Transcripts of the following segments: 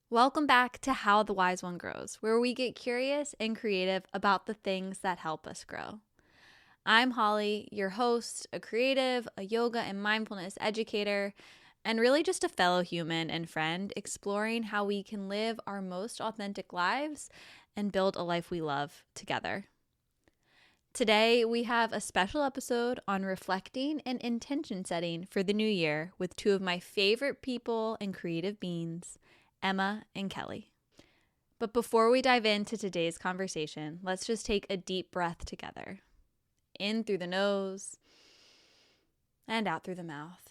Welcome back to How the Wise One Grows, where we get curious and creative about the things that help us grow. I'm Holly, your host, a creative, a yoga and mindfulness educator, and really just a fellow human and friend exploring how we can live our most authentic lives and build a life we love together. Today, we have a special episode on reflecting and intention setting for the new year with two of my favorite people and creative beings, Emma and Kelly. But before we dive into today's conversation, let's just take a deep breath together. In through the nose and out through the mouth.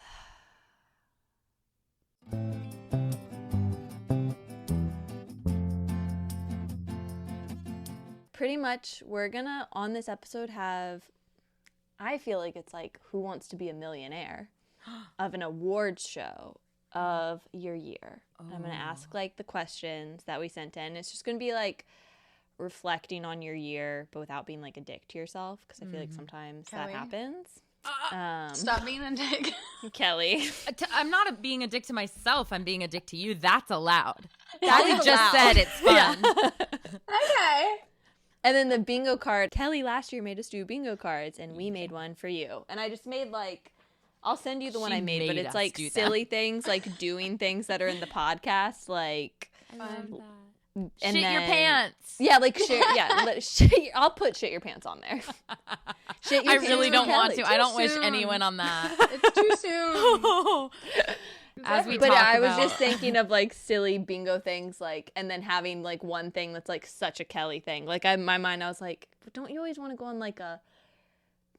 Pretty much, we're gonna, on this episode, have, I feel like it's like Who Wants to Be a Millionaire of an awards show of your year. I'm going to ask like the questions that we sent in. It's just going to be like reflecting on your year, but without being like a dick to yourself, because I feel like sometimes Kelly. that happens. Stop being a dick. Kelly. I'm not being a dick to myself. I'm being a dick to you. That's allowed. That Kelly is just allowed. said it's fun. Okay. And then the bingo card. Kelly last year made us do bingo cards, and we made one for you. And I just made like, I'll send you the one She I made, but made it's us like do that. silly things, like doing things that are in the podcast, like. I love that. And Shit your then- pants. Yeah, like shit. Yeah, I'll put shit your pants on there. Shit your I pants really for don't want Kelly. to. I don't wish soon. anyone on that. It's too soon. As we But talk I was about. just thinking of like silly bingo things, like, and then having like one thing that's like such a Kelly thing. Like in my mind, I was like, don't you always want to go on like a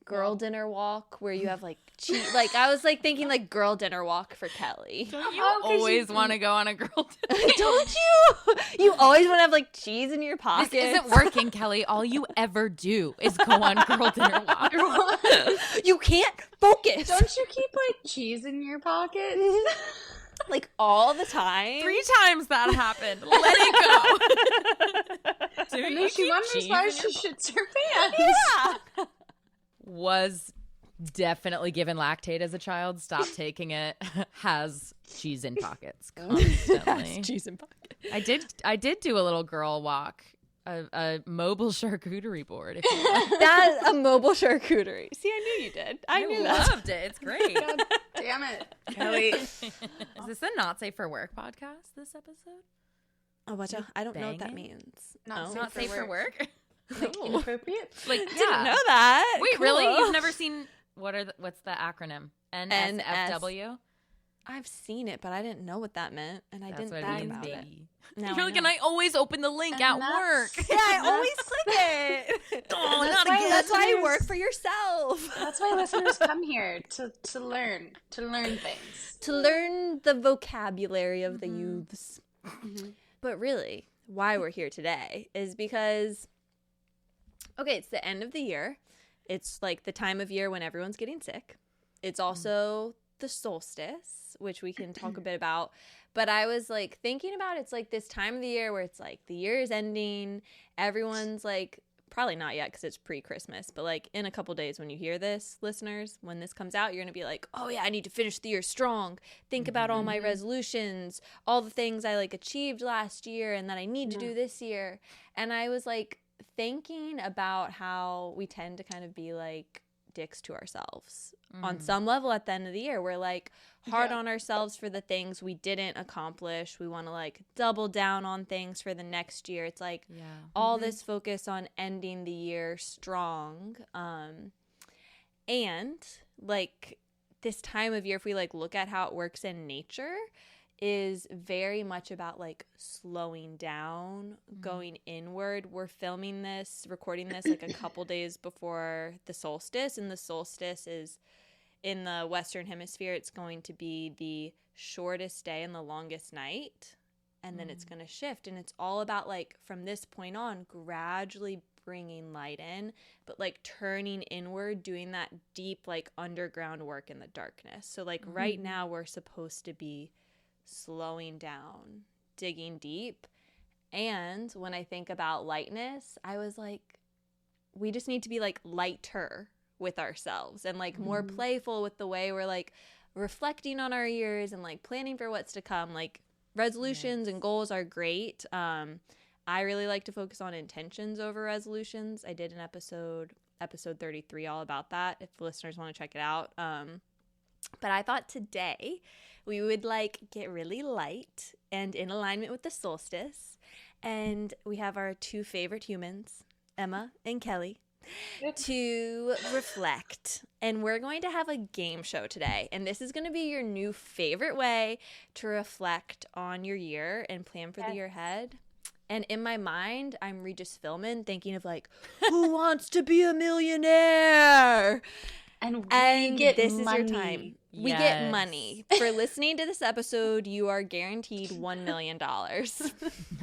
girl dinner walk where you have like cheese? Like I was like thinking like girl dinner walk for Kelly. Don't you Oh, 'cause you- always want to go on a girl dinner? Don't you? You always want to have like cheese in your pocket. This isn't working, Kelly. All you ever do is go on girl dinner walks. You can't focus. Don't you keep like cheese in your pocket? Like all the time. 3 times that happened. Let it go. Do And you then she keep wonders cheese why in she your shits her pants. Yeah. Was definitely given lactate as a child. Stopped taking it. Has cheese in pockets constantly. Cheese in pocket. I did do a little girl walk, a mobile charcuterie board. If you want. That's a mobile charcuterie. See, I knew you did. I knew that. loved it. It's great. God damn it, Kelly. Is this a not safe for work podcast? This episode? Oh, watch out. I don't know what that Banging? means. Not Oh. safe Not safe for work. Like inappropriate. Like Didn't yeah. know that. Wait, Cool. really? You've never seen what's the acronym? NSFW. I've seen it, but I didn't know what that meant, and I That's didn't what think it means, about it. baby. Now You're like, know. and I always open the link at And work. that's- Yeah, I always click it. Oh, That's not why again. That's why you listeners- work for yourself. That's why listeners come here to learn things. To learn the vocabulary of the youths. Mm-hmm. But really, why we're here today is because, okay, it's the end of the year. It's like the time of year when everyone's getting sick. It's also the solstice, which we can talk a bit about. But I was like thinking about it's like this time of the year where it's like the year is ending. Everyone's like, probably not yet because it's pre-Christmas, but like in a couple days when you hear this, listeners, when this comes out, you're going to be like, oh yeah, I need to finish the year strong. Think about all my resolutions, all the things I like achieved last year and that I need to do this year. And I was like thinking about how we tend to kind of be like dicks to ourselves on some level at the end of the year. We're like hard on ourselves for the things we didn't accomplish. We want to like double down on things for the next year. It's like all this focus on ending the year strong. And like this time of year, if we like look at how it works in nature, is very much about like slowing down, going inward. We're filming this, recording this like a couple days before the solstice, and the solstice is in the Western Hemisphere. It's going to be the shortest day and the longest night, and then it's going to shift, and it's all about like from this point on gradually bringing light in, but like turning inward, doing that deep like underground work in the darkness. So like right now we're supposed to be slowing down, digging deep. And when I think about lightness, I was like, we just need to be like lighter with ourselves and like more playful with the way we're like reflecting on our years and like planning for what's to come. Like resolutions and goals are great. I really like to focus on intentions over resolutions. I did an episode 33 all about that if listeners want to check it out. But I thought today we would like get really light and in alignment with the solstice. And we have our two favorite humans, Emma and Kelly, to reflect. And we're going to have a game show today. And this is going to be your new favorite way to reflect on your year and plan for the year ahead. And in my mind, I'm Regis Philbin thinking of like, who wants to be a millionaire? And This money. is your time. We get money. For listening to this episode, you are guaranteed $1 million.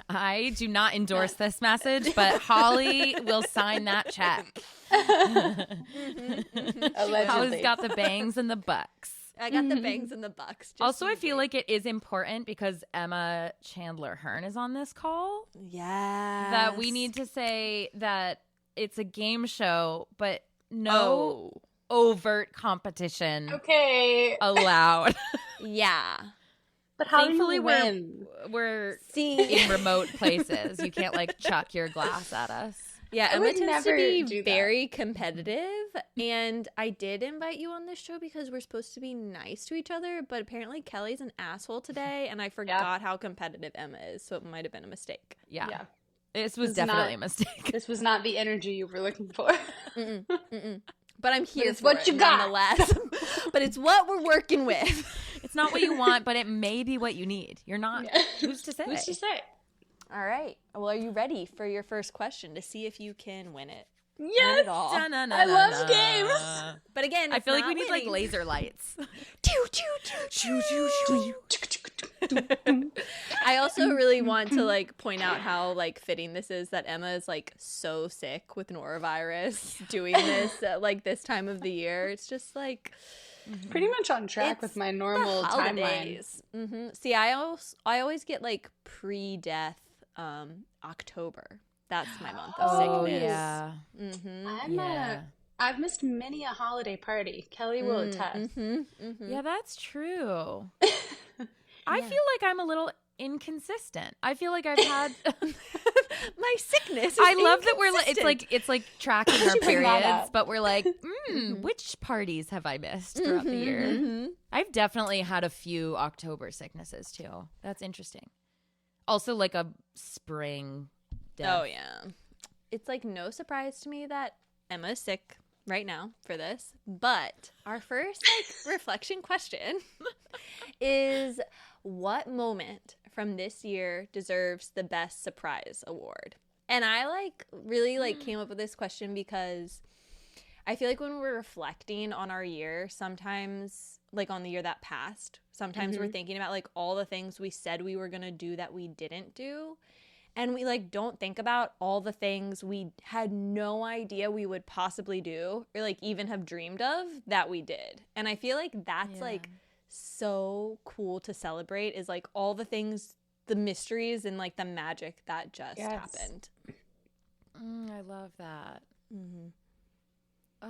I do not endorse this message, but Holly will sign that check. Holly's got the bangs and the bucks. I got the bangs and the bucks. Also, I feel like it is important because Emma Chandler Hearn is on this call. Yeah. That we need to say that it's a game show, but no overt competition allowed. Yeah. But how Thankfully, do you win? we're in remote places. You can't like chuck your glass at us. Yeah, I Emma would tends to never be do that. very competitive, and I did invite you on this show because we're supposed to be nice to each other, but apparently Kelly's an asshole today, and I forgot how competitive Emma is, so it might have been a mistake. Yeah. Yeah. This was definitely a mistake. This was not the energy you were looking for. But I'm here it's for what it, you got. nonetheless. But it's what we're working with. It's not what you want, but it may be what you need. You're not. Who's to say? Who's to say? All right. Well, are you ready for your first question to see if you can win it? Yes. Win it all. I love games. But again, I it's feel like not we need like winning. laser lights. I also really want to like point out how like fitting this is that Emma is like so sick with norovirus doing this at like this time of the year. It's just like Pretty much on track with my normal timeline. holidays. See, I always get like pre-death October. That's my month of sickness. Yeah. I've missed many a holiday party. Kelly will attest. Yeah, that's true. I feel like I'm a little inconsistent. I feel like I've had My sickness is I love that inconsistent. it's like tracking our bring that periods, up? but we're like, which parties have I missed throughout the year? I've definitely had a few October sicknesses too. That's interesting. Also like a spring death. Oh yeah. It's like no surprise to me that Emma is sick right now for this. But our first like reflection question is, what moment from this year deserves the best surprise award? And I like really like came up with this question because I feel like when we're reflecting on our year, sometimes like on the year that passed, sometimes we're thinking about like all the things we said we were going to do that we didn't do. And we like don't think about all the things we had no idea we would possibly do or like even have dreamed of that we did. And I feel like that's like so cool to celebrate, is like all the things, the mysteries and like the magic that just happened. I love that.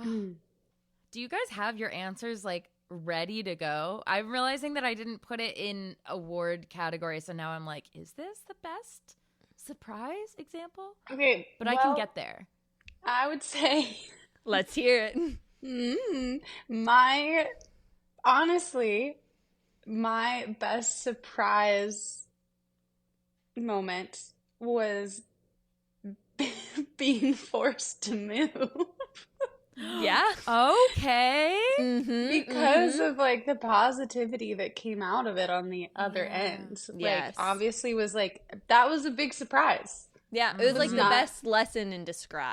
Do you guys have your answers like ready to go? I'm realizing that I didn't put it in award category, so now I'm like, is this the best surprise example? Okay, But I can get there. I would say Let's hear it. my best surprise moment was being forced to move. Yeah. Okay. Because of like the positivity that came out of it on the other end. Like Yes. obviously was like, that was a big surprise. Yeah, it was like the not- best lesson in disguise.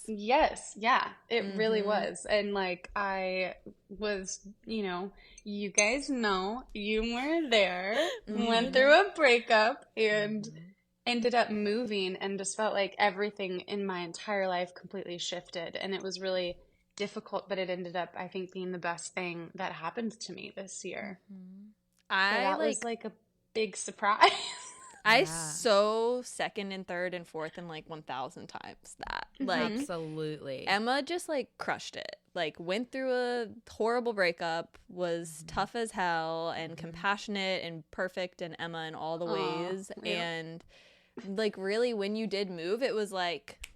Yes, yeah, it really was. And like I was, you guys know, you were there, went through a breakup and ended up moving and just felt like everything in my entire life completely shifted. And it was really difficult, but it ended up, I think, being the best thing that happened to me this year. So that was like a big surprise. I so second and third and fourth and like 1,000 times that. Like Absolutely. Emma just like crushed it like went through a horrible breakup, was tough as hell and compassionate and perfect and Emma in all the ways. Yeah. And like really when you did move, it was like,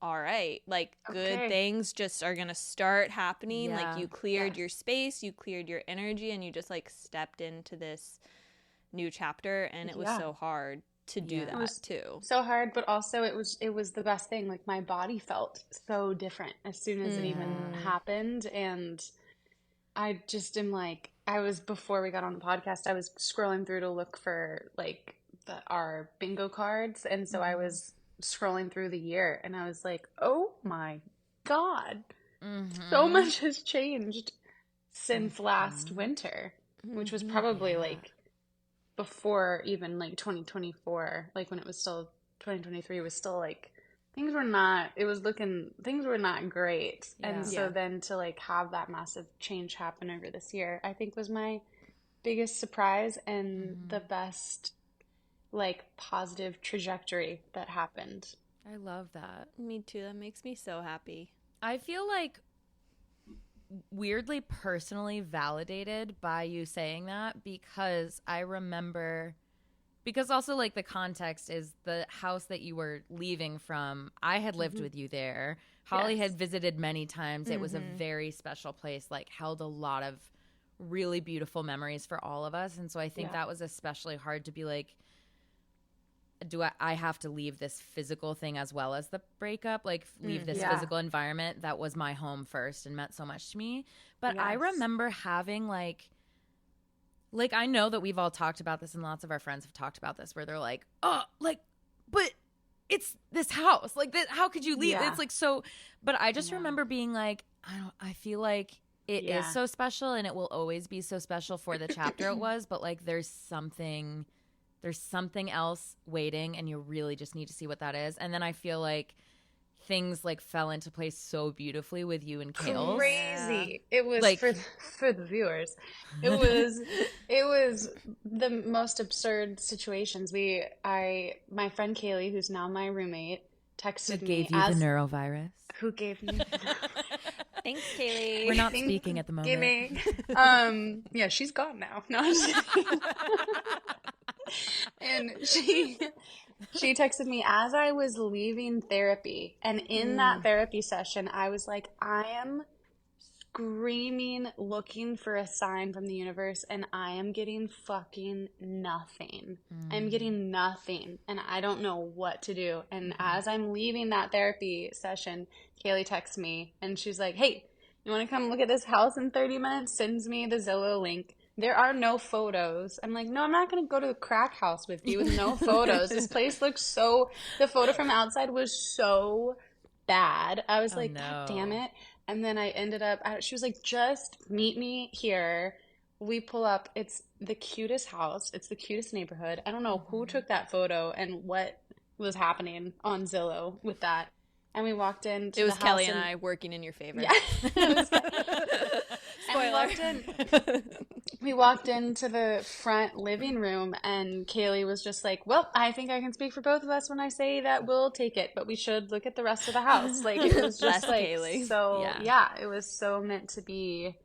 all right, like good things just are gonna start happening. Like you cleared your space, you cleared your energy, and you just like stepped into this new chapter, and it was so hard to do that too. So hard, but also it was the best thing. Like my body felt so different as soon as it even happened, and I just am like, I was, before we got on the podcast, I was scrolling through to look for like our bingo cards, and so I was scrolling through the year, and I was like, oh my God, so much has changed since last winter, which was probably like before even like 2024, like when it was still 2023 was still like things were not great. And so then to like have that massive change happen over this year, I think was my biggest surprise and the best like positive trajectory that happened. I love that. Me too. That makes me so happy. I feel like weirdly personally validated by you saying that, because I remember, because also like the context is the house that you were leaving from, I had lived with you there. Holly had visited many times. It was a very special place, like held a lot of really beautiful memories for all of us. And so I think that was especially hard to be like, do I have to leave this physical thing as well as the breakup, like leave this physical environment that was my home first and meant so much to me. But I remember having like I know that we've all talked about this and lots of our friends have talked about this, where they're like, oh, like, but it's this house, like that, how could you leave? It's like, so, but I just remember being like, I feel like it is so special and it will always be so special for the chapter it was, but like there's something else waiting and you really just need to see what that is. And then I feel like things like fell into place so beautifully with you and Kale. Crazy. It was like, for the viewers. It was the most absurd situations. My friend Kaylee, who's now my roommate, texted me. Who gave you the neurovirus? Who gave me Thanks, Kaylee. We're not speaking at the moment. Gaming. Yeah, she's gone now. No, I'm just kidding. And she texted me as I was leaving therapy, and in that therapy session I was like, I am screaming looking for a sign from the universe and I am getting fucking nothing. I'm getting nothing and I don't know what to do. And as I'm leaving that therapy session, Kaylee texts me and she's like, hey, you want to come look at this house in 30 minutes? Sends me the Zillow link. There are no photos. I'm like, no, I'm not going to go to the crack house with you with no photos. This place looks the photo from outside was so bad. I was like, God damn it. And then I ended up, she was like, just meet me here. We pull up. It's the cutest house. It's the cutest neighborhood. I don't know who took that photo and what was happening on Zillow with that. And we walked in. It was Kelly and I working in your favor. Yeah. Spoiler. We walked into the front living room and Kaylee was just like, well, I think I can speak for both of us when I say that we'll take it, but we should look at the rest of the house. Like, it was just like, Kaylee. So it was so meant to be.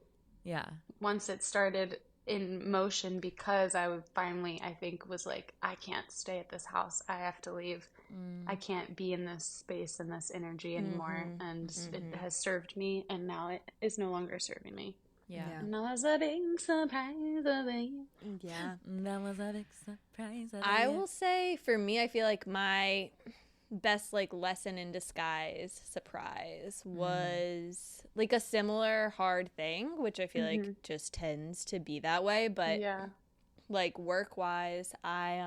Yeah. Once it started in motion, because I would finally, I think, was like, I can't stay at this house. I have to leave. I can't be in this space and this energy anymore. And it has served me, and now it is no longer serving me. Yeah. And that was a big surprise of me. Yeah. That was a big surprise of me. I will say, for me, I feel like my best like lesson in disguise surprise was like a similar hard thing, which I feel like just tends to be that way. But like work wise, I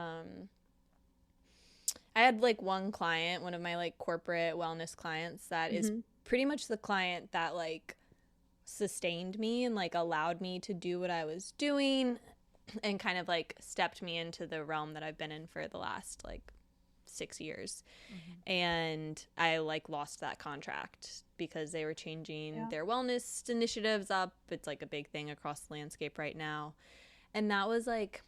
had like one client, one of my like corporate wellness clients that is pretty much the client that like sustained me and like allowed me to do what I was doing and kind of like stepped me into the realm that I've been in for the last like 6 years. And I like lost that contract because they were changing their wellness initiatives up. It's like a big thing across the landscape right now. And that was like,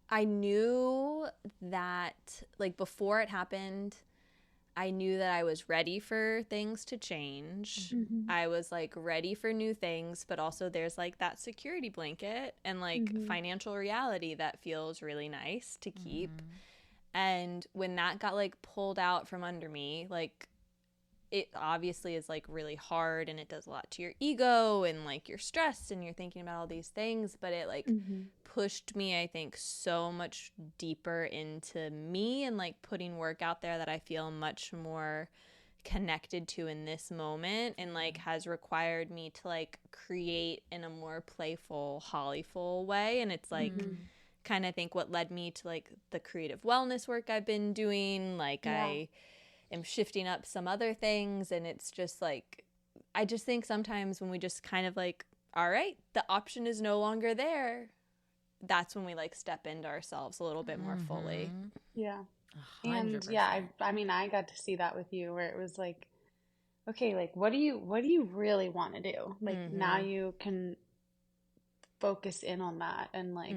I knew that like before it happened, I knew that I was ready for things to change. I was like ready for new things, but also there's like that security blanket and like financial reality that feels really nice to keep. And when that got like pulled out from under me, like it obviously is like really hard and it does a lot to your ego and like you're stressed and you're thinking about all these things, but it like pushed me, I think, so much deeper into me and like putting work out there that I feel much more connected to in this moment, and like has required me to like create in a more playful, hollyful way. And it's like kind of think what led me to like the creative wellness work I've been doing. Like I am shifting up some other things, and it's just like I just think sometimes when we just kind of like, all right, the option is no longer there, that's when we like step into ourselves a little bit more fully. Yeah. 100%. And yeah, I mean, I got to see that with you, where it was like, okay, like what do you really want to do? Like now you can focus in on that and like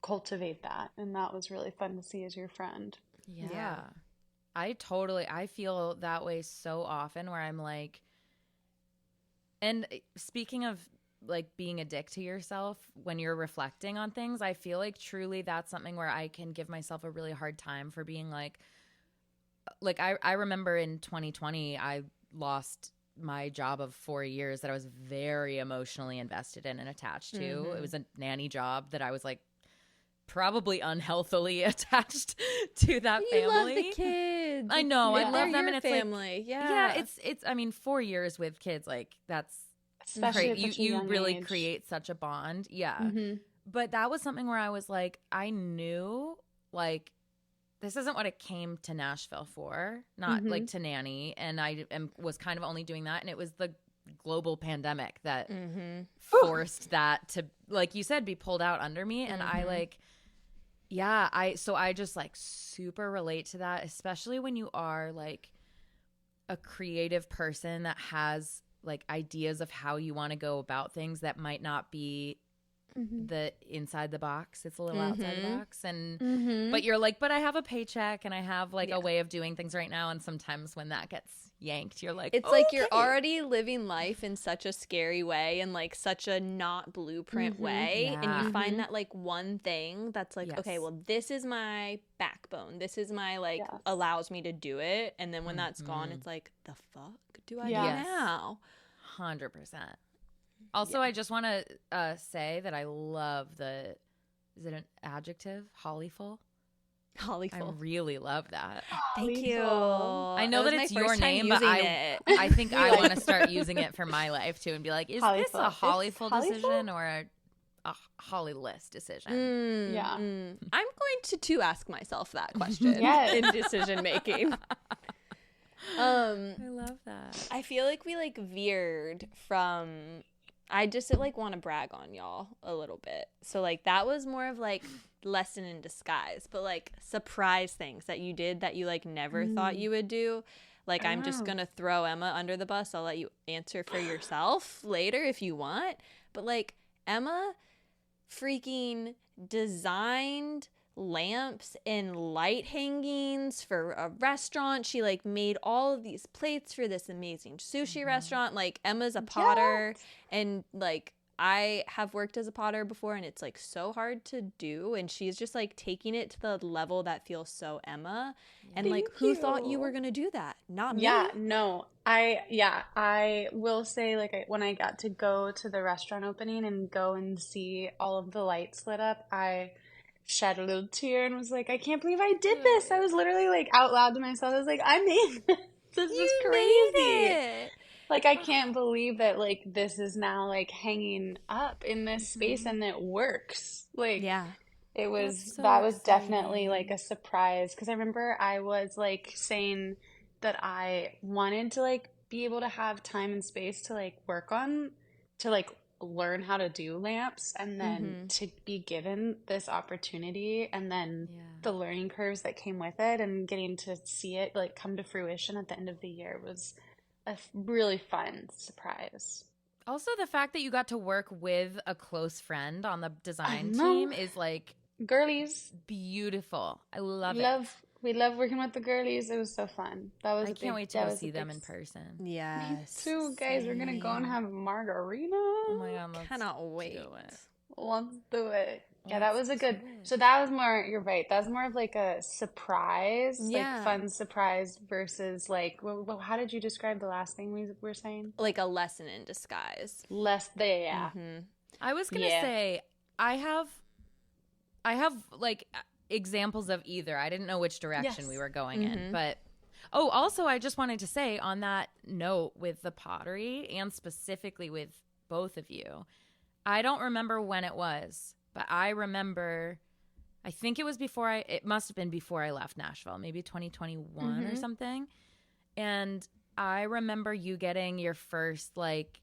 cultivate that, and that was really fun to see as your friend. Yeah. I feel that way so often, where I'm like, and speaking of like being a dick to yourself when you're reflecting on things, I feel like truly that's something where I can give myself a really hard time for being like I remember in 2020, I lost my job of 4 years that I was very emotionally invested in and attached to. It was a nanny job that I was like probably unhealthily attached to that family. You love the kids. I know. I love them, your and it's family. like, yeah, it's. I mean, 4 years with kids, like that's Especially at such a you young really age. create such a bond. Yeah. But that was something where I was like, I knew like this isn't what it came to Nashville for, not like to nanny, and was kind of only doing that, and it was the global pandemic that forced that to, like you said, be pulled out under me. And I like, I just like super relate to that, especially when you are like a creative person that has like ideas of how you want to go about things that might not be the inside the box. It's a little outside the box. And but you're like, but I have a paycheck and I have like a way of doing things right now. And sometimes when that gets yanked, you're like, it's like you're already living life in such a scary way and like such a not blueprint way. And you find that like one thing that's like, okay, well, this is my backbone. This is my like allows me to do it. And then when that's gone, it's like, the fuck do I do now? 100%. Also, I just want to say that I love is it an adjective? Hollyful? Hollyful. I really love that. Thank you. I know that it's your name, but I think I want to start using it for my life too and be like, is this a Hollyful decision or a Hollyless decision? I'm going to ask myself that question in decision making. I love that. I feel like we like veered from, I just like want to brag on y'all a little bit. So like that was more of like lesson in disguise, but like surprise things that you did that you like never thought you would do. Like I'm just going to throw Emma under the bus. I'll let you answer for yourself later if you want. But like Emma freaking designed lamps and light hangings for a restaurant. She like made all of these plates for this amazing sushi restaurant. Like Emma's a potter and like I have worked as a potter before and it's like so hard to do, and she's just like taking it to the level that feels so Emma. And like who thought you were gonna do that? Not me. I will say, like, when I got to go to the restaurant opening and go and see all of the lights lit up, I shed a little tear and was like, I can't believe I did this. I was literally like out loud to myself, I was like, I made this. This is crazy. Like, I can't believe that like this is now like hanging up in this space and it works. Like, it was that was definitely like a surprise, because I remember I was like saying that I wanted to like be able to have time and space to like work on, to like learn how to do lamps, and then to be given this opportunity, and then the learning curves that came with it, and getting to see it like come to fruition at the end of the year was a really fun surprise. Also, the fact that you got to work with a close friend on the design team is like girlies, beautiful. I love it. We love working with the girlies. It was so fun. That was. I can't wait to go see them in person. Yes. Too, guys. We're gonna go and have a margarita. Oh my god, let's Cannot wait. do it. Let's do it. Yeah, that was a good. So that was more. You're right. That was more of like a surprise, like fun surprise versus like. Well, how did you describe the last thing we were saying? Like a lesson in disguise. Yeah. Mm-hmm. I was gonna say I have like examples of either. I didn't know which direction we were going in, but also I just wanted to say on that note with the pottery and specifically with both of you, I don't remember when it was, but I remember, I think it was it must have been before I left Nashville, maybe 2021 or something. And I remember you getting your first like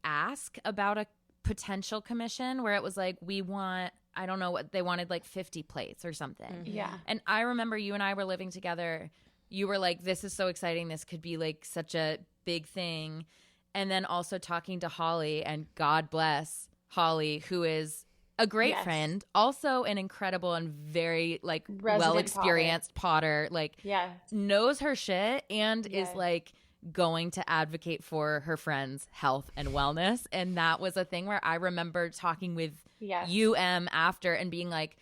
ask about a potential commission where it was like, we want, I don't know what they wanted, like 50 plates or something. Yeah. And I remember you and I were living together. You were like, this is so exciting. This could be like such a big thing. And then also talking to Holly, and God bless Holly, who is a great friend, also an incredible and very like well-experienced potter, like knows her shit and is like going to advocate for her friends' health and wellness. And that was a thing where I remember talking with you, after, and being like,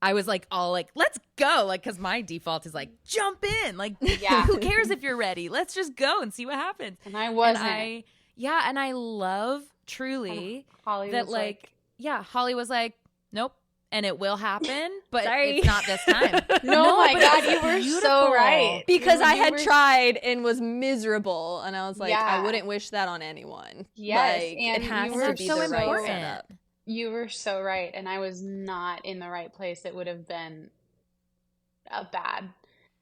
I was like, all like, let's go. Like, cause my default is like, jump in. Like, who cares if you're ready? Let's just go and see what happens. And I wasn't. And I love truly Holly that was like, Holly was like, nope. And it will happen, but it's not this time. No, my God, you were so right. Because I had tried and was miserable, and I was like, I wouldn't wish that on anyone. Yes, like, and it has to be so the right important. setup. You were so right, and I was not in the right place. It would have been a bad,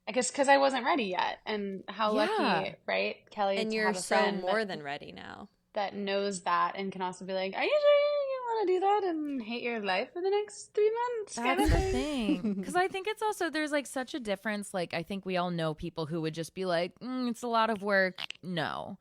I guess, because I wasn't ready yet. And how lucky, right, Kelly? And to you're have a so friend more than ready now. That knows that and can also be like, are you sure you want to do that and hate your life for the next 3 months? That's the thing. Because I think it's also, there's like such a difference. Like, I think we all know people who would just be like, it's a lot of work. No.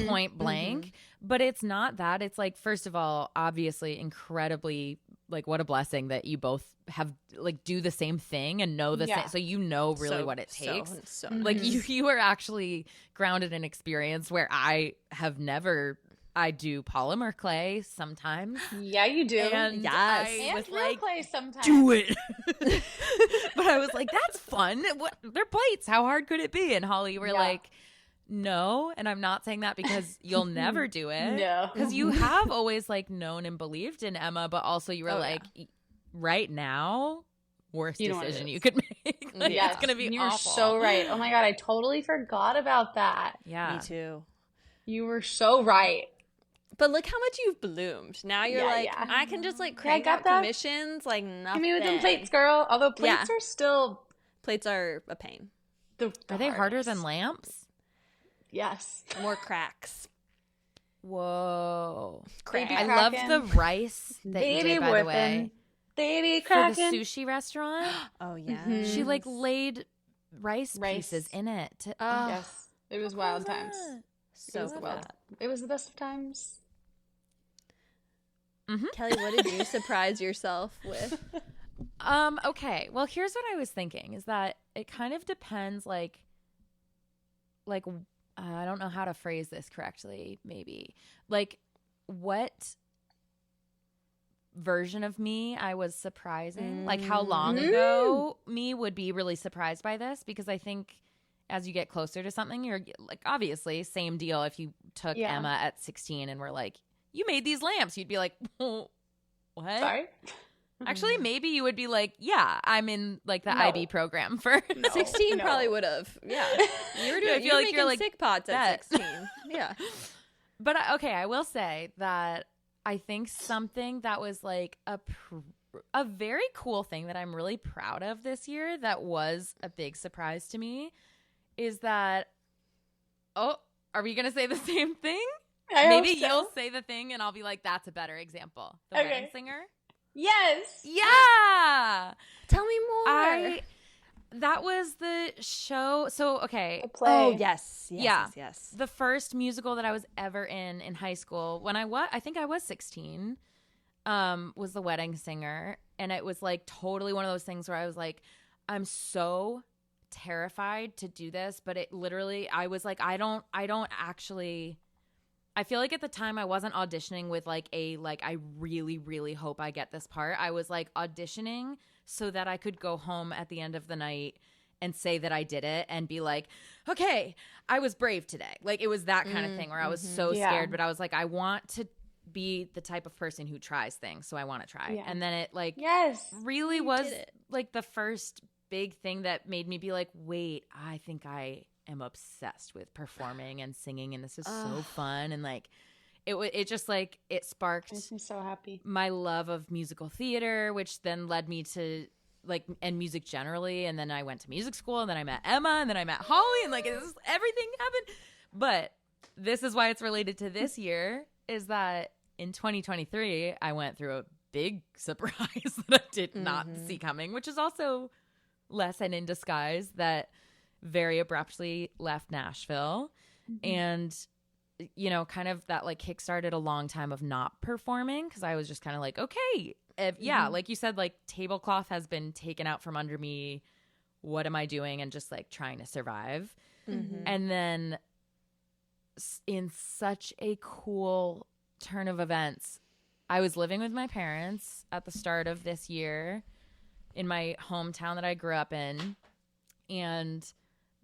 Point blank. But it's not that. It's like, first of all, obviously incredibly, like, what a blessing that you both have like do the same thing and know the same, so you know really what it takes. Like you are actually grounded in experience where I have never. I do polymer clay sometimes. Yeah, you do. And and real clay sometimes. Do it. But I was like, that's fun. What? They're plates. How hard could it be? And Holly, you were like, no. And I'm not saying that because you'll never do it. No. Because you have always like known and believed in Emma, but also you were right now, worst decision you could make. Like, it's going to be awful. You're so right. Oh my God, I totally forgot about that. Yeah. Me too. You were so right. But look how much you've bloomed. Now you're I can just like crank out commissions like nothing. Give me with them plates, girl. Although plates are still... Plates are a pain. Are they harder than lamps? Yes. More cracks. Whoa. I love the rice that you did, by the way. Baby for cracking. the sushi restaurant. Oh, yeah. She like laid rice pieces in it. Yes. It was wild times. So it was the best of times. Kelly, what did you surprise yourself with? Okay. Well, here's what I was thinking is that it kind of depends like I don't know how to phrase this correctly, maybe. Like what version of me I was surprising. Like how long ago me would be really surprised by this, because I think as you get closer to something, you're like, obviously same deal. If you took Emma at 16 and were like, you made these lamps, you'd be like, what? Sorry? Actually, maybe you would be like, yeah, I'm in like the IB program for 16 probably would have. Yeah. You were doing you're making sick pots at 16. Yeah. But okay, I will say that I think something that was like a very cool thing that I'm really proud of this year that was a big surprise to me is that, are we going to say the same thing? Maybe you'll say the thing and I'll be like, that's a better example. The wedding singer? Yes. Yeah. Tell me more. That was the show. So, okay. The play. Oh, yes. The first musical that I was ever in high school when I think I was 16, was The Wedding Singer. And it was like totally one of those things where I was like, I'm so terrified to do this, but it literally, I was like, I don't actually, I feel like at the time I wasn't auditioning with like I really, really hope I get this part. I was like auditioning so that I could go home at the end of the night and say that I did it and be like, okay, I was brave today. Like it was that kind of thing where I was so scared, but I was like, I want to be the type of person who tries things, so I want to try. Yeah. And then it like really was like the first big thing that made me be like, wait, I think I am obsessed with performing and singing, and this is so fun. And like it just like it sparked, makes me so happy, my love of musical theater, which then led me to like, and music generally. And then I went to music school, and then I met Emma, and then I met Holly, and like everything happened. But this is why it's related to this year, is that in 2023 I went through a big surprise that I did not see coming, which is also lesson in disguise, that very abruptly left Nashville. And you know, kind of that like kickstarted a long time of not performing, because I was just kind of like, okay, like you said, like tablecloth has been taken out from under me. What am I doing? And just like trying to survive. And then in such a cool turn of events, I was living with my parents at the start of this year in my hometown that I grew up in, and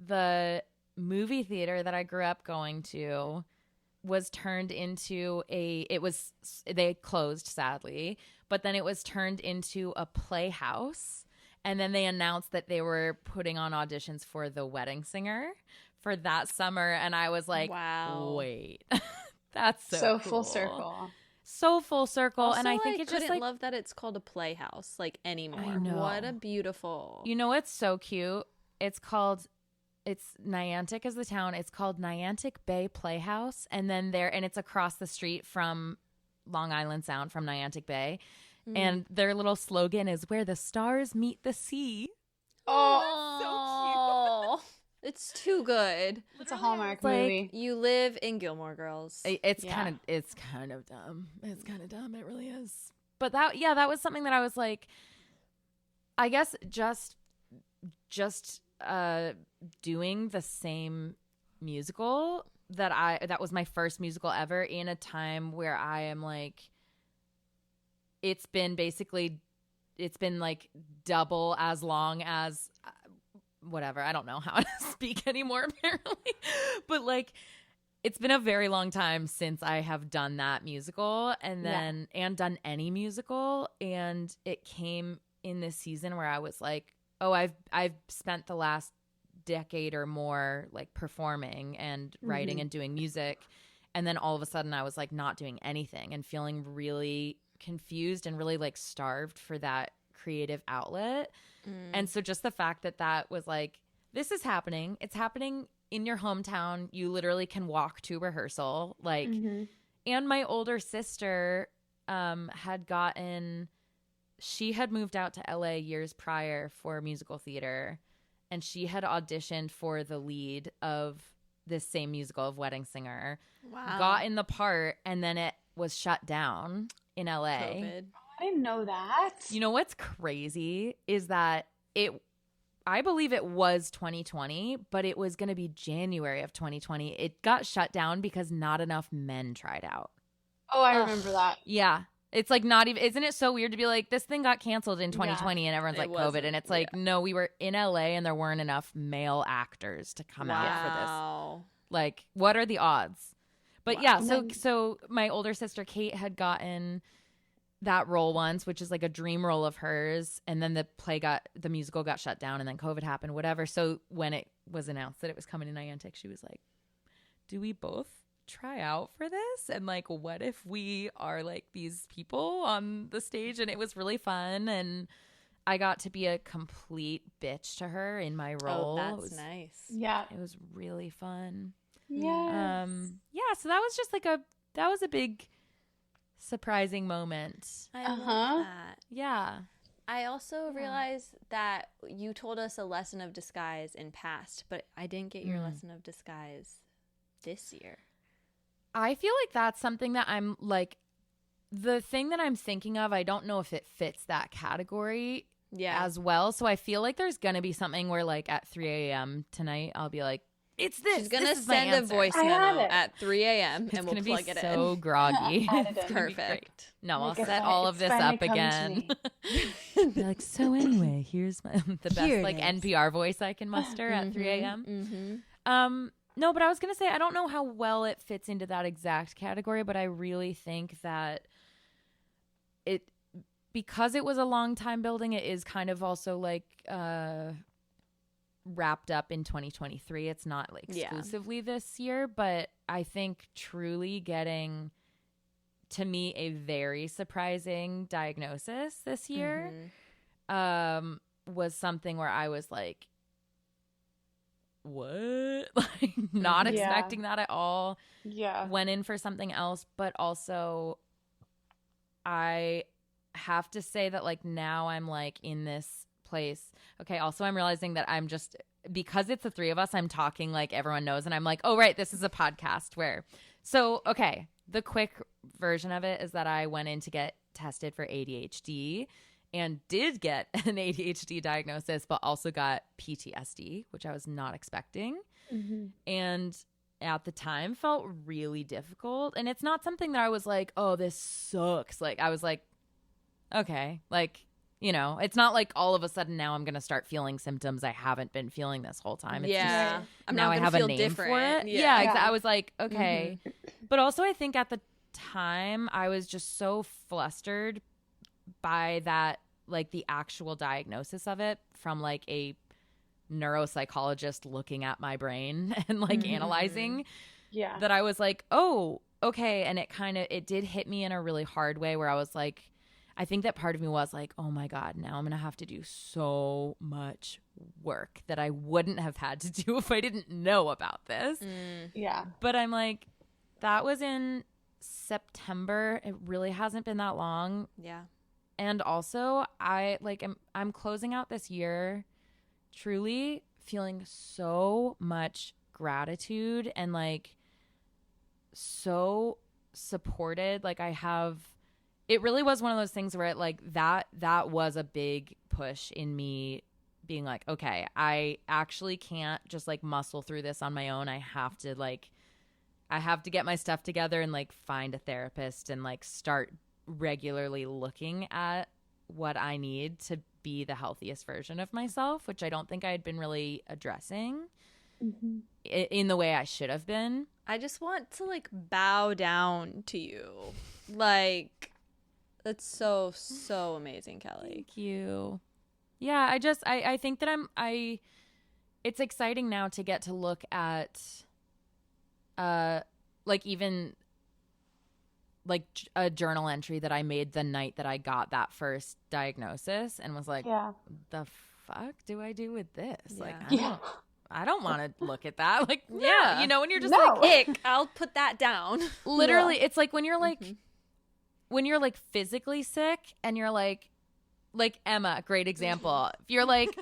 the movie theater that I grew up going to was turned into they closed sadly, but then it was turned into a playhouse. And then they announced that they were putting on auditions for The Wedding Singer for that summer. And I was like, wow, wait, that's so cool. Full circle. So full circle. Also, and I think I it's just couldn't like, love that it's called a playhouse like anymore. I know. What a beautiful. You know, it's so cute. It's Niantic is the town. It's called Niantic Bay Playhouse. And then and it's across the street from Long Island Sound, from Niantic Bay. And their little slogan is "Where the stars meet the sea." Oh, so cute. It's too good. It's a Hallmark movie. You live in Gilmore Girls. It's kind of dumb. It's kind of dumb. It really is. But that was something that I was like, I guess just doing the same musical that was my first musical ever, in a time where I am like, it's been like double as long as whatever. I don't know how to speak anymore apparently. But like, it's been a very long time since I have done that musical and done any musical. And it came in this season where I was like, oh, I've spent the last decade or more like performing and writing and doing music. And then all of a sudden I was like not doing anything and feeling really confused and really like starved for that creative outlet. And so just the fact that was like, this is happening. It's happening in your hometown. You literally can walk to rehearsal. Like, and my older sister she had moved out to LA years prior for musical theater, and she had auditioned for the lead of this same musical of Wedding Singer. Wow. Got in the part, and then it was shut down in LA. COVID. I didn't know that. You know what's crazy is that I believe it was 2020, but it was going to be January of 2020. It got shut down because not enough men tried out. Oh, I remember that. Yeah. It's like not even, isn't it so weird to be like, this thing got canceled in 2020 and everyone's like COVID. And it's like, no, we were in LA and there weren't enough male actors to come out for this. Like, what are the odds? But so my older sister Kate had gotten that role once, which is like a dream role of hers. And then the musical got shut down and then COVID happened, whatever. So when it was announced that it was coming to Niantic, she was like, do we both try out for this? And like, what if we are like these people on the stage? And it was really fun. And I got to be a complete bitch to her in my role. Oh, that's nice. Yeah. It was really fun. Yeah. So that was just like that was a big surprising moment. I love that. Yeah. I also realized that you told us a lesson of disguise in past, but I didn't get your lesson of disguise this year. I feel like that's something that I'm like, the thing that I'm thinking of, I don't know if it fits that category, as well. So I feel like there's going to be something where like at 3 a.m. tonight, I'll be like, it's this. She's going to is my send a answer. voice memo at 3 a.m. and we'll gonna plug be it so in. groggy. It's perfect. No, I'll Like, set all of this up finally again. Be like, so anyway, here's the Here best like it is. NPR voice I can muster at 3 a.m. Mm-hmm. No, but I was going to say, I don't know how well it fits into that exact category, but I really think that because it was a long time building, it is kind of also like wrapped up in 2023. It's not like exclusively this year, but I think truly getting, to me, a very surprising diagnosis this year was something where I was like, what? Like, not expecting that at all. Yeah. Went in for something else, but also I have to say that like now I'm like in this place. Okay, also I'm realizing that I'm just, because it's the three of us, I'm talking like everyone knows, and I'm like, oh right, this is a podcast where, so okay, the quick version of it is that I went in to get tested for ADHD and did get an ADHD diagnosis, but also got PTSD, which I was not expecting. And at the time felt really difficult. And it's not something that I was like, oh, this sucks. Like, I was like, okay, like, you know, it's not like all of a sudden now I'm going to start feeling symptoms I haven't been feeling this whole time. It's just, I'm now not I gonna have feel a name different. for it. Yeah. I was like, okay. But also I think at the time I was just so flustered by that, like the actual diagnosis of it from like a neuropsychologist looking at my brain and like analyzing that I was like, oh, okay. And it did hit me in a really hard way where I was like, I think that part of me was like, oh my God, now I'm going to have to do so much work that I wouldn't have had to do if I didn't know about this. Yeah. But I'm like, that was in September. It really hasn't been that long. Yeah. And also I'm closing out this year truly feeling so much gratitude and like so supported. Like it really was one of those things where it like that was a big push in me being like, okay, I actually can't just like muscle through this on my own. I have to get my stuff together and like find a therapist and like start regularly looking at what I need to be the healthiest version of myself, which I don't think I had been really addressing in the way I should have been. I just want to like bow down to you. Like, that's so amazing, Kelly. Thank you. Yeah, I think that it's exciting now to get to look at like even like a journal entry that I made the night that I got that first diagnosis and was like, the fuck do I do with this? Like, I don't want to look at that. Like, you know, when you're just like, ick, I'll put that down. Literally, it's like when you're like, when you're like physically sick and you're like Emma, great example. If you're like,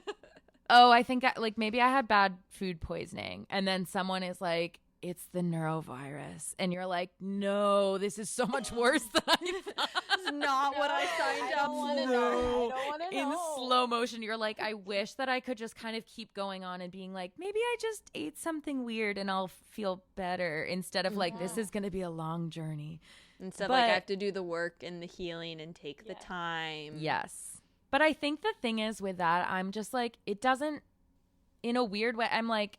oh, I think maybe I had bad food poisoning. And then someone is like, it's the neurovirus. And you're like, no, this is so much worse than I thought. It's not what I signed up for. I don't want to know. In slow motion, you're like, I wish that I could just kind of keep going on and being like, maybe I just ate something weird and I'll feel better, instead of like, this is going to be a long journey. Instead, like, I have to do the work and the healing and take the time. Yes. But I think the thing is with that, I'm just like, it doesn't, in a weird way, I'm like,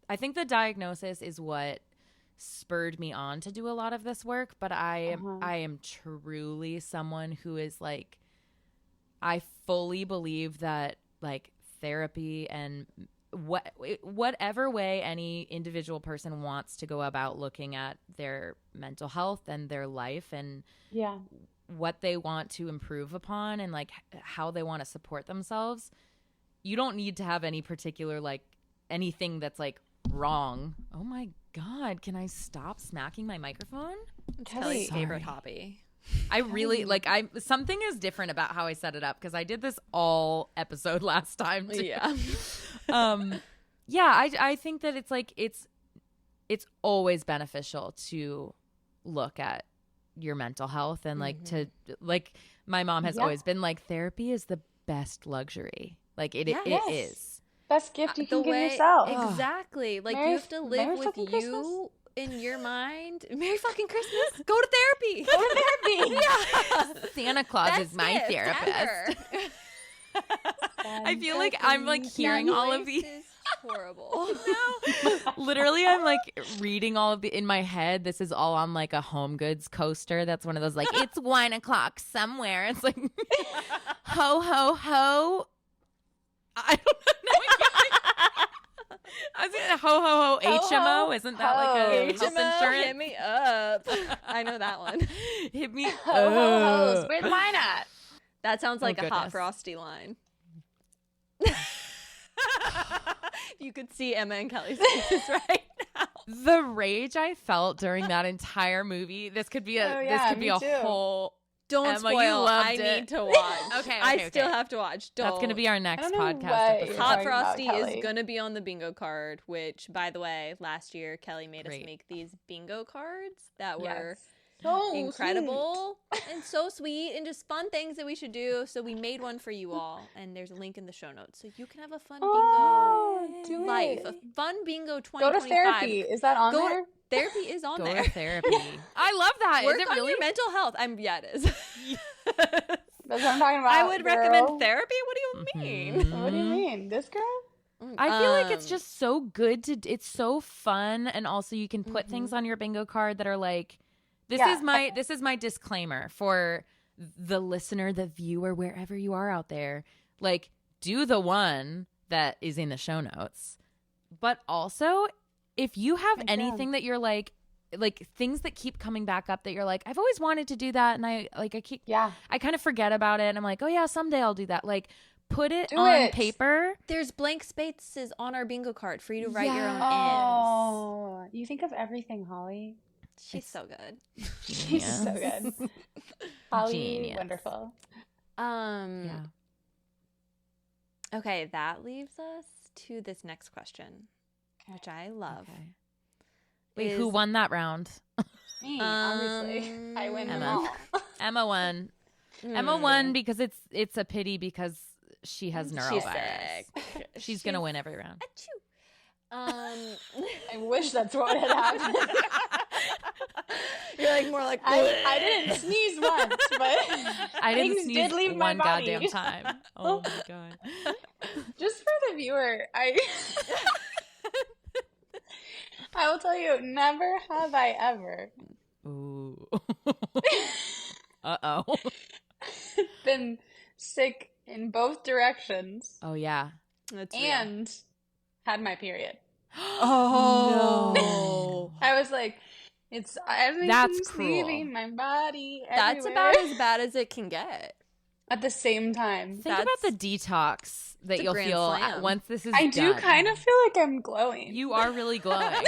I think the diagnosis is what spurred me on to do a lot of this work, but I am truly someone who is like, I fully believe that like therapy and whatever way any individual person wants to go about looking at their mental health and their life and what they want to improve upon and like how they want to support themselves, you don't need to have any particular like anything that's like wrong. Oh my God, can I stop smacking my microphone? Kelly's favorite hobby. I really like something is different about how I set it up because I did this all episode last time too. I think that it's like it's always beneficial to look at your mental health and like to like my mom has always been like, therapy is the best luxury. Like it Yes. is. Best gift you can The give way- yourself. Exactly. Like Merry- you have to live Merry with fucking Christmas. you in your mind. Merry fucking Christmas. Go to therapy. Go to therapy. Yeah. Santa Claus Best is my gift therapist. ever. I feel like I'm like hearing all of Voice these. is horrible. Literally, I'm like reading all of the in my head. This is all on like a Home Goods coaster. That's one of those like it's 1 o'clock somewhere. It's like ho ho ho. I don't know. I was thinking ho ho ho HMO. Isn't that like a health HMO, insurance? hit me up. I know that one. Hit me. Ho, ho, ho's. Where's mine at? That sounds like a Hot goodness. Frosty line. You could see Emma and Kelly's faces right now. The rage I felt during that entire movie. This could be a. Oh, yeah, this could be me a too. whole. Don't Emma, you spoil. loved I it. need to watch. Okay, I still okay. have to watch. Don't. That's gonna be our next don't know podcast what episode. you're Hot talking about, Frosty Kelly. is gonna be on the bingo card. Which, by the way, last year Kelly made Great. us make these bingo cards that were So incredible and so sweet and just fun things that we should do. So we made one for you all, and there's a link in the show notes so you can have a fun Oh, bingo do life, it. a fun bingo 2025. Go to therapy. Is that on Go- there? Therapy is on Go there. to therapy. I love that. Work Is it on really? your mental health. Yeah, it is. That's what I'm talking about. I would girl. recommend therapy. What do you mean? What do you mean? This girl? I feel like it's Um, just so good to. It's so fun, and also you can put things on your bingo card that are like, this Yeah. is my disclaimer for the listener, the viewer, wherever you are out there. Like, do the one that is in the show notes, but also if you have God. anything that you're like things that keep coming back up that you're like, I've always wanted to do that, and I keep Yeah. I kind of forget about it, and I'm like, oh yeah, someday I'll do that. Like, put it Do on it. paper. There's blank spaces on our bingo card for you to write your own Yeah. Oh, you think of everything, Holly. ends. She's so good. She's so good. Holly, Genius. wonderful. Yeah. Okay, that leaves us to this next question, which I love. Okay. Wait, who won that round? Me, obviously. I win them Emma. all. Emma won. Emma won because it's a pity because she has She's neurovirus. sick. She's gonna win every round. Achoo. I wish that's what had happened. You're like more like I didn't sneeze once, but I didn't things sneeze did leave my one body. goddamn time. Oh my god. Just for the viewer, I will tell you, never have I ever Ooh. Uh-oh. been sick in both directions Oh yeah. That's real. and had my period. Oh I was like, everything's That's cruel. leaving my body. That's everywhere about as bad as it can get. at the same time. Think about the detox that It's a you'll grand feel slam. once this is I do done. kind of feel like I'm glowing. You are really glowing.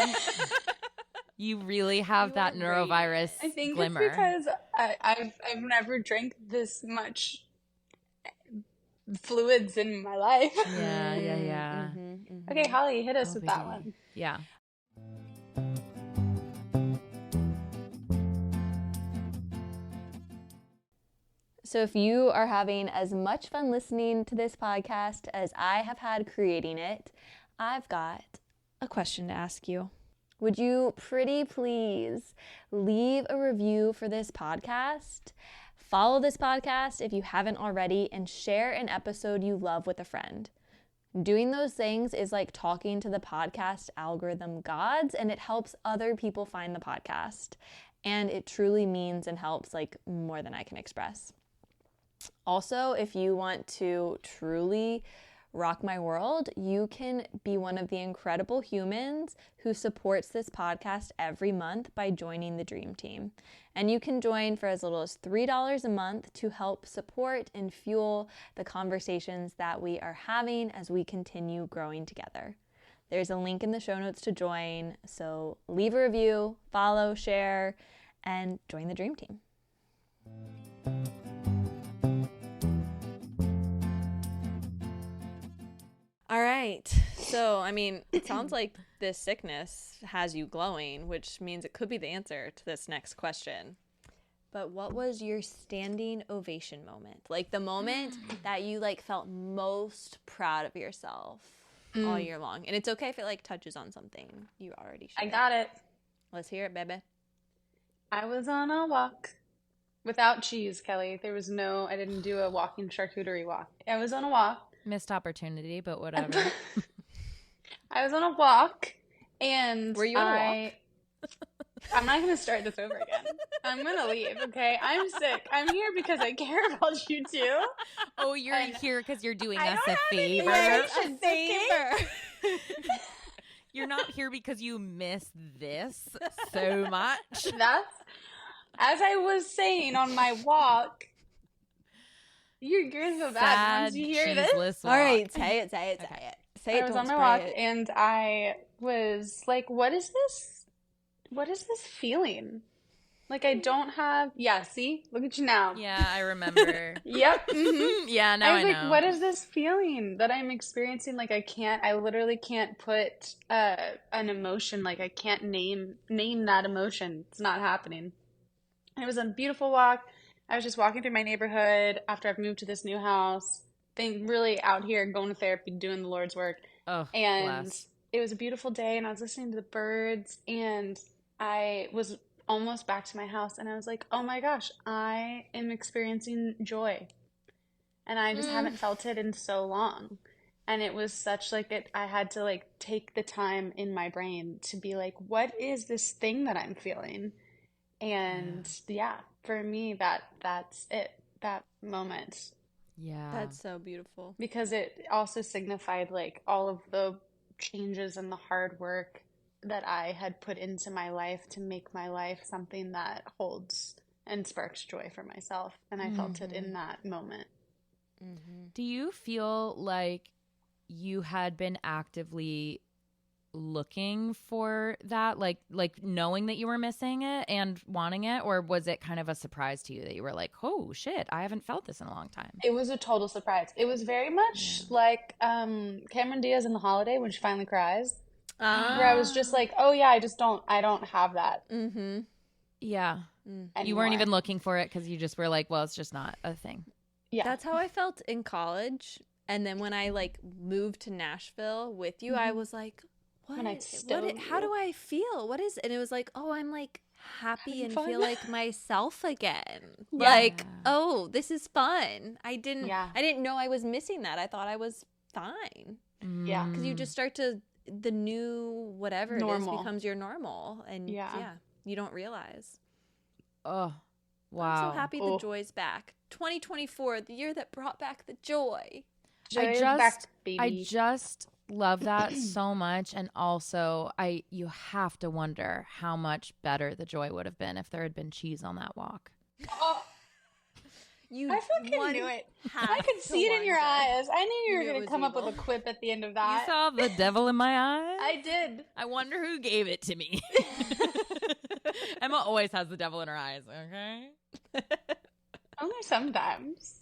You really have that are neurovirus I think glimmer. it's because I've never drank this much fluids in my life. Yeah. Okay, Holly, hit us Oh, with that baby. one. Yeah. So if you are having as much fun listening to this podcast as I have had creating it, I've got a question to ask you. Would you pretty please leave a review for this podcast? Follow this podcast if you haven't already, and share an episode you love with a friend. Doing those things is like talking to the podcast algorithm gods, and it helps other people find the podcast. And it truly means and helps like more than I can express. Also, if you want to truly rock my world, you can be one of the incredible humans who supports this podcast every month by joining the Dream Team. And you can join for as little as $3 a month to help support and fuel the conversations that we are having as we continue growing together. There's a link in the show notes to join, so leave a review, follow, share, and join the Dream Team. All right. So, I mean, it sounds like this sickness has you glowing, which means it could be the answer to this next question. but what was your standing ovation moment? Like the moment that you like felt most proud of yourself all year long. And it's okay if it like touches on something you already shared. I got it. Let's hear it, baby. I was on a walk without cheese, Kelly. I didn't do a walking charcuterie walk. I was on a walk. Missed opportunity, but whatever. I was on a walk, and Were you on a walk? I'm not going to start this over again. I'm going to leave, okay? I'm sick. I'm here because I care about you too. Oh, you're here because you're doing us don't a favor. have favor. You're not here because you miss this so much. That's, as I was saying on my walk, you're going to feel bad once you hear this. Cheeseless walk. All right, say it. Say it. I was don't on my spray walk, it. and I was like, what is this? What is this feeling? Like I don't have, see? Look at you now. Yeah, I remember. Yep. Mm-hmm. Yeah, now I was I like, know. what is this feeling that I'm experiencing? Like I literally can't put an emotion, like I can't name that emotion. It's not happening. And it was a beautiful walk. I was just walking through my neighborhood after I've moved to this new house. Been really out here going to therapy, doing the Lord's work. Oh, And bless. it was a beautiful day, and I was listening to the birds, and I was almost back to my house, and I was like, oh my gosh, I am experiencing joy. And I just haven't felt it in so long. And it was such like it, I had to like take the time in my brain to be like, what is this thing that I'm feeling? And for me, that's it, that moment. Yeah. That's so beautiful. Because it also signified like all of the changes and the hard work that I had put into my life to make my life something that holds and sparks joy for myself. And I felt it in that moment. Do you feel like you had been actively looking for that, like knowing that you were missing it and wanting it, or was it kind of a surprise to you that you were like, oh shit, I haven't felt this in a long time? It was a total surprise. It was very much like Cameron Diaz in The Holiday when she finally cries, where I was just like, oh yeah, I don't have that. Yeah. Anymore. You weren't even looking for it because you just were like, well, it's just not a thing. Yeah. That's how I felt in college. And then when I like moved to Nashville with you, I was like, how do I feel? What is it? And it was like, oh, I'm like happy and feel like myself again. Yeah. Like, oh, this is fun. I didn't know I was missing that. I thought I was fine. Yeah. Because you just start to, the new whatever Normal. it is becomes your normal. And you don't realize. Oh, wow. I'm so happy the joy's back. 2024, the year that brought back the joy. Joy is back, baby. I just love that so much. And also, you have to wonder how much better the joy would have been if there had been cheese on that walk. Oh, I fucking knew it. I could see it in your wonder. eyes. I knew you were knew it going to was come up evil. with a quip at the end of that. You saw the devil in my eyes? I did. I wonder who gave it to me. Emma always has the devil in her eyes, okay? Only sometimes.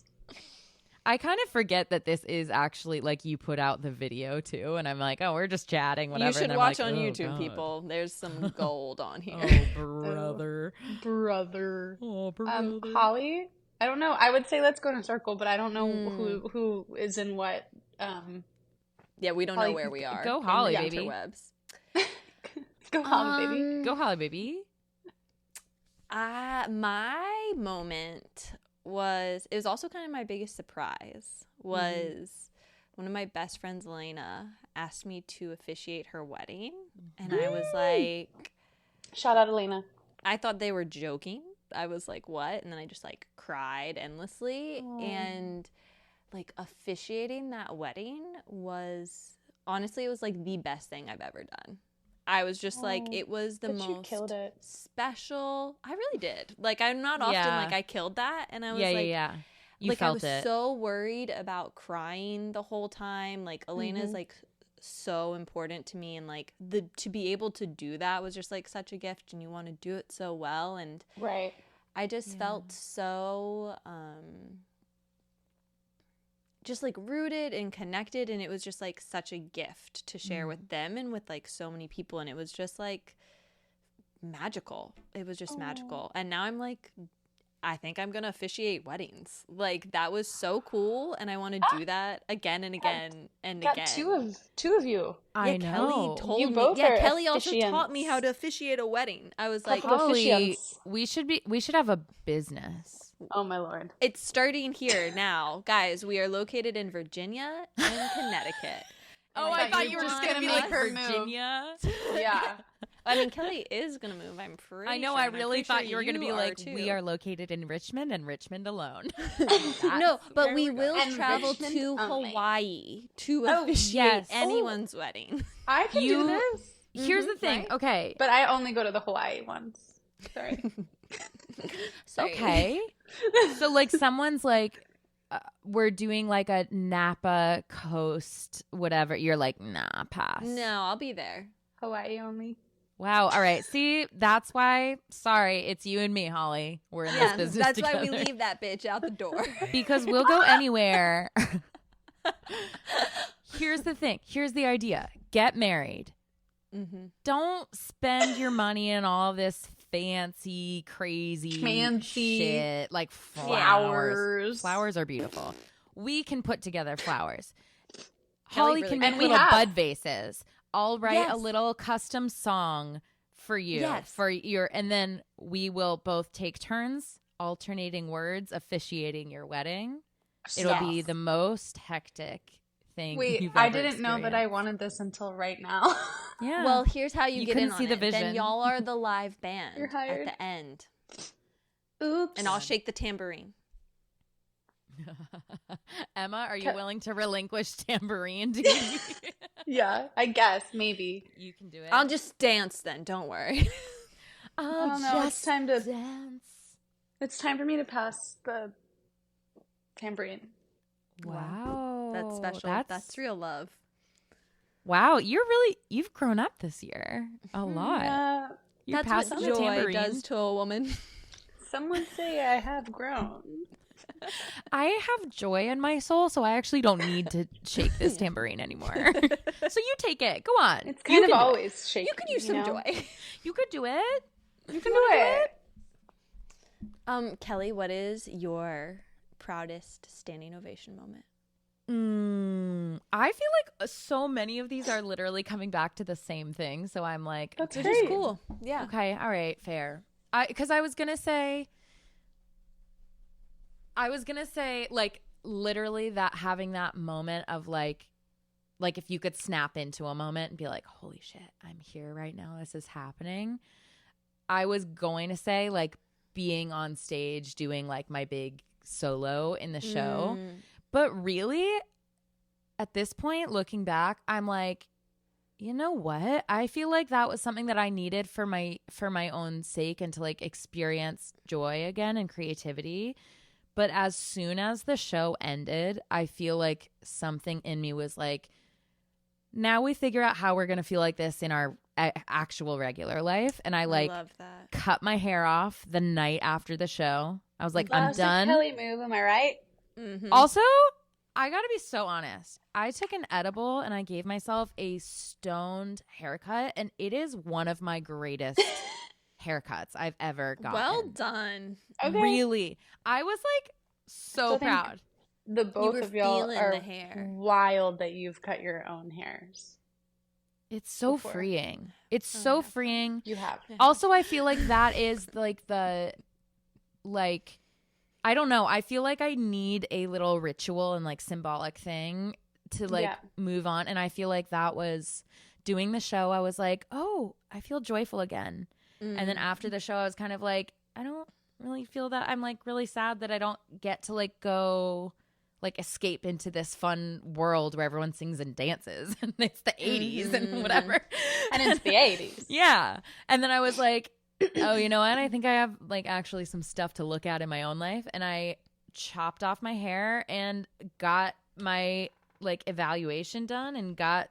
I kind of forget that this is actually, like, you put out the video, too, and I'm like, oh, we're just chatting, whatever. You should and I'm watch like, on oh, YouTube, God. people. There's some gold on here. Oh, brother. Brother. Oh, brother. Holly? I don't know. I would say let's go in a circle, but I don't know who is in what. Yeah, we don't Holly, know where we are. Go Holly, in the baby. interwebs. Go Holly, baby. Go Holly, baby. My moment was, it was also kind of my biggest surprise, was one of my best friends, Elena, asked me to officiate her wedding. And I was like, Shout out Elena. I thought they were joking. I was like, what? And then I just like cried endlessly. And like officiating that wedding was, honestly, it was like the best thing I've ever done. I was just like, it was the most you killed it. special. I really did. Like, I'm not often like I killed that. And I was You like, felt I was it. so worried about crying the whole time. Like, Elena's like so important to me, and like to be able to do that was just like such a gift, and you want to do it so well. And Right. I just felt so just like rooted and connected, and it was just like such a gift to share with them and with like so many people, and it was just like magical. It was just magical. And now I'm like I think I'm going to officiate weddings. Like, that was so cool, and I want to do that again and again and Got again. two of you. I Kelly know. told You me. both Yeah, are Kelly also taught me officiants. how to officiate a wedding. I was like, Couple Holly, officiants. we should have a business. Oh my lord. it's starting here now. Guys, we are located in Virginia and Connecticut. Oh, I I thought you were just gonna be like her move. Virginia. Yeah. I mean, Kelly is going to move, I'm pretty I know. sure, I and I'm really pretty thought sure you were gonna be are like, too. we are located in Richmond and Richmond alone. No, but where we we're will going. And travel Richmond to only. Hawaii to Oh, officiate yes. anyone's wedding. I can You- do this. Here's the thing. right? Okay. But I only go to the Hawaii ones. Sorry. Sorry. Okay. So like someone's like, we're doing like a Napa coast, whatever. You're like, nah, pass. No, I'll be there. Hawaii only. Wow. All right. See, that's why. Sorry, it's you and me, Holly. We're in this Yeah, business that's together. why we leave that bitch out the door. Because we'll go anywhere. Here's the thing. Here's the idea. Get married. Mm-hmm. Don't spend your money in all this fancy, crazy shit like flowers. Flowers are beautiful. We can put together flowers. Holly really can can. make And we little have. bud vases. I'll write a Yes. little custom song for you. Yes. For your, and then we will both take turns alternating words officiating your wedding. It'll be Yes. the most hectic thing. Wait, you've I ever didn't know that I experienced. wanted this until right now. Yeah. Well, here's how you, You get couldn't in on see the it. Then vision. y'all are the live band You're hired. at the end, Oops. and I'll shake the tambourine. Emma, are you willing to relinquish tambourine duty? Yeah, I guess maybe. You can do it. I'll just dance then. Don't worry. Oh no, it's time to. dance. It's time for me to pass the tambourine. Wow. That's special. That's real love. Wow, you've grown up this year a lot. Yeah. You're That's what passing the joy tambourine. does to a woman. Some would say I have grown. I have joy in my soul, so I actually don't need to shake this tambourine anymore. So you take it. Go on. It's You kind of can do it. always shaking. You could use some know? joy. You could do it. You can do it. Kelly, what is your proudest standing ovation moment? I feel like so many of these are literally coming back to the same thing. So I'm like, That's Which great. is cool. Yeah. okay, all right, fair. Because I was gonna say, like literally that having that moment of like if you could snap into a moment and be like, holy shit, I'm here right now. This is happening. I was going to say like being on stage doing like my big solo in the show. But really, at this point, looking back, I'm like, you know what? I feel like that was something that I needed for my own sake and to like experience joy again and creativity. But as soon as the show ended, I feel like something in me was like, now we figure out how we're going to feel like this in our actual regular life. And I like love that. cut my hair off the night after the show. I was like, I'm Classic done. Kelly move, am I right? Mm-hmm. Also, I gotta be so honest. I took an edible and I gave myself a stoned haircut, and it is one of my greatest haircuts I've ever gotten. Well done. Okay. Really. I was like so So I think proud. The both were of y'all feeling are the hair. wild that you've cut your own hairs. It's so before. freeing. It's Oh, so yeah. freeing. You have. Also, I feel like that is like I don't know. I feel like I need a little ritual and like symbolic thing to like Yeah. move on. And I feel like that was doing the show. I was like, oh, I feel joyful again. And then after the show, I was kind of like, I don't really feel that. I'm like really sad that I don't get to like go like escape into this fun world where everyone sings and dances and it's the 80s and whatever. And it's the 80s. Yeah. And then I was like, oh, you know what? I think I have like actually some stuff to look at in my own life. And I chopped off my hair and got my like evaluation done and got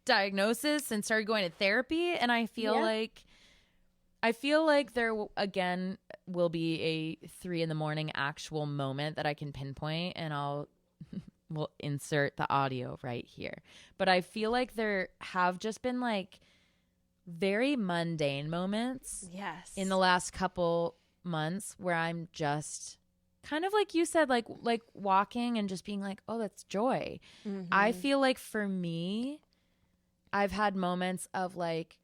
diagnosis and started going to therapy. And I feel like there again will be a 3 a.m. actual moment that I can pinpoint, and we'll insert the audio right here. But I feel like there have just been like very mundane moments Yes. in the last couple months where I'm just kind of like you said, like walking and just being like, oh, that's joy. I feel like for me, I've had moments of like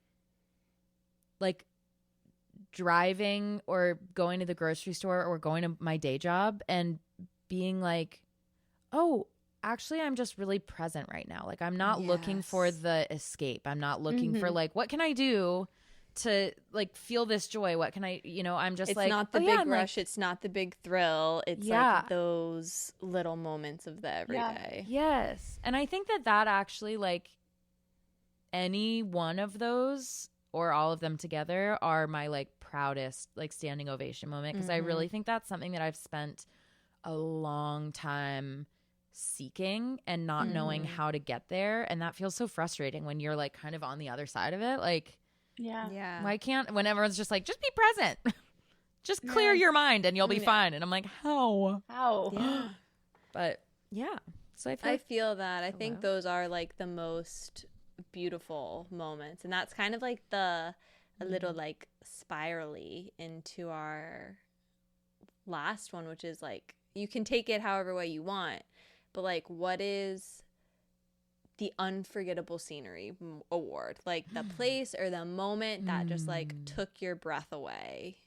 driving or going to the grocery store or going to my day job and being like, oh, actually, I'm just really present right now. Like, I'm not looking for the escape. I'm not looking for like, what can I do to like feel this joy? What can I, I'm just it's like, not the big rush. It's not the big thrill. It's like those little moments of the everyday. Yes. And I think that actually, like, any one of those or all of them together are my like proudest like standing ovation moment, because I really think that's something that I've spent a long time seeking and not knowing how to get there, and that feels so frustrating when you're like kind of on the other side of it. Like, why can't, when everyone's just like, just be present, just clear your mind and you'll be fine, and I'm like, how Yeah. But yeah, so I feel that I think those are like the most beautiful moments, and that's kind of like a little like spirally into our last one, which is like, you can take it however way you want, but like, what is the unforgettable scenery award, like the place or the moment that just like took your breath away?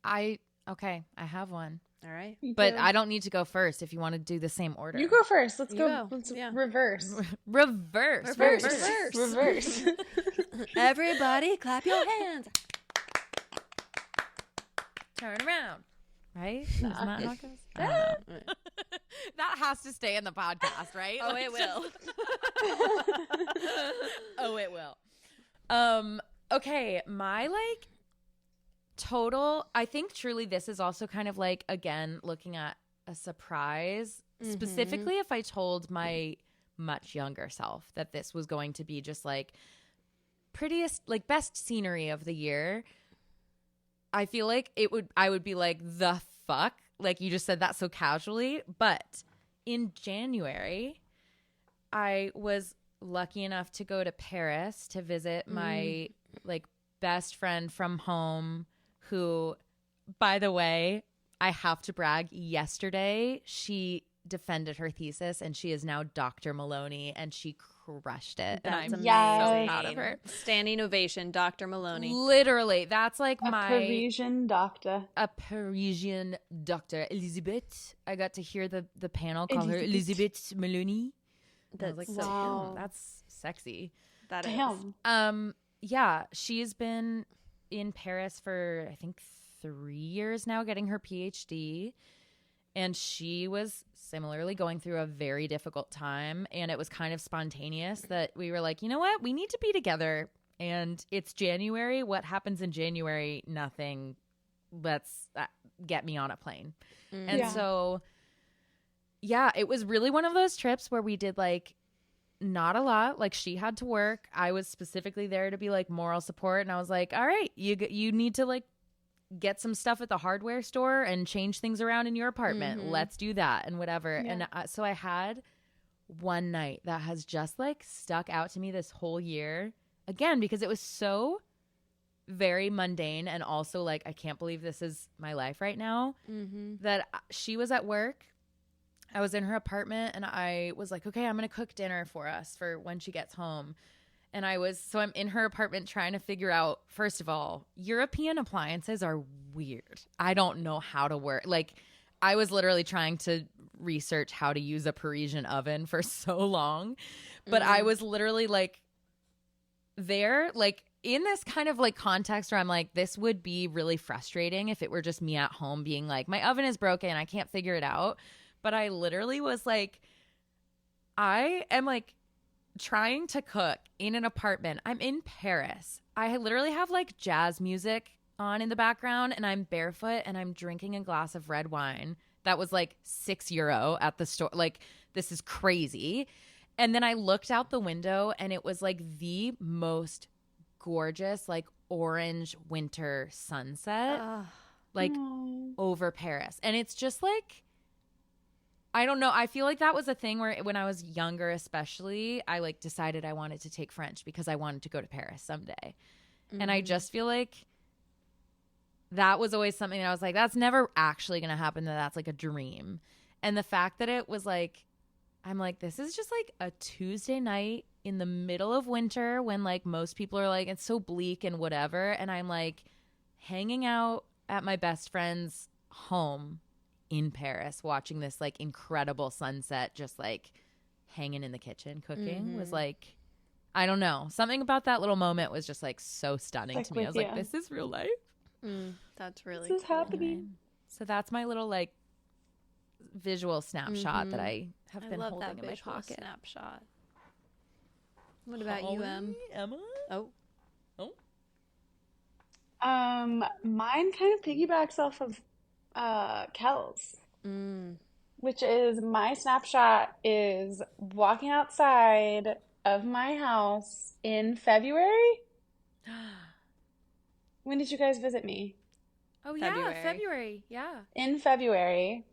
I have one. All right, but I don't need to go first if you want to do the same order. You go first. Let's go. Let's reverse. Reverse. Everybody clap your hands. Turn around. Right? Isn't that how it goes? I don't know. That has to stay in the podcast, right? Oh, it will. Oh, it will. Okay, my like total, I think truly this is also kind of like, again, looking at a surprise, specifically if I told my much younger self that this was going to be just like prettiest, like best scenery of the year, I feel like I would be like, the fuck? Like, you just said that so casually. But in January, I was lucky enough to go to Paris to visit my like best friend from home, who, by the way, I have to brag, yesterday she defended her thesis and she is now Dr. Maloney, and she crushed it. That's and I'm amazing. so proud of her. Standing ovation, Dr. Maloney. Literally, that's like a Parisian doctor. A Parisian doctor. Elizabeth. I got to hear the panel call her Elizabeth Maloney. That's like, so wow, that's sexy. That Damn. is. Yeah, she has been in Paris for I think 3 years now, getting her PhD. And she was similarly going through a very difficult time. And it was kind of spontaneous that we were like, you know what? We need to be together. And it's January. What happens in January? Nothing. Let's get me on a plane. And so, yeah, it was really one of those trips where we did like not a lot. Like, she had to work. I was specifically there to be like moral support. And I was like, all right, you need to like get some stuff at the hardware store and change things around in your apartment. Let's do that and whatever. Yeah. And so I had one night that has just like stuck out to me this whole year, again, because it was so very mundane, and also like, I can't believe this is my life right now. That she was at work, I was in her apartment, and I was like, okay, I'm gonna cook dinner for us for when she gets home. And I'm in her apartment trying to figure out, first of all, European appliances are weird. I don't know how to work. Like, I was literally trying to research how to use a Parisian oven for so long. But I was literally like there, like in this kind of like context where I'm like, this would be really frustrating if it were just me at home being like, my oven is broken, I can't figure it out. But I literally was like, I am like trying to cook in an apartment. I'm in Paris. I literally have like jazz music on in the background, and I'm barefoot and I'm drinking a glass of red wine that was like €6 at the store. Like, this is crazy. And then I looked out the window, and it was like the most gorgeous like orange winter sunset like over Paris. And it's just like, I don't know. I feel like that was a thing where when I was younger, especially, I like decided I wanted to take French because I wanted to go to Paris someday. And I just feel like that was always something that I was like, that's never actually going to happen. That's like a dream. And the fact that it was like, I'm like, this is just like a Tuesday night in the middle of winter when like most people are like, it's so bleak and whatever. And I'm like hanging out at my best friend's home in Paris, watching this like incredible sunset, just like hanging in the kitchen cooking was like, I don't know. Something about that little moment was just like so stunning to me. I was like, this is real life. That's really This is cool. happening. So that's my little like visual snapshot that I have been holding in my pocket. Snapshot. What about you, Emma? Oh. Mine kind of piggybacks off of Kel's, which is my snapshot is walking outside of my house in February. When did you guys visit me? Oh, yeah, February. Yeah. In February,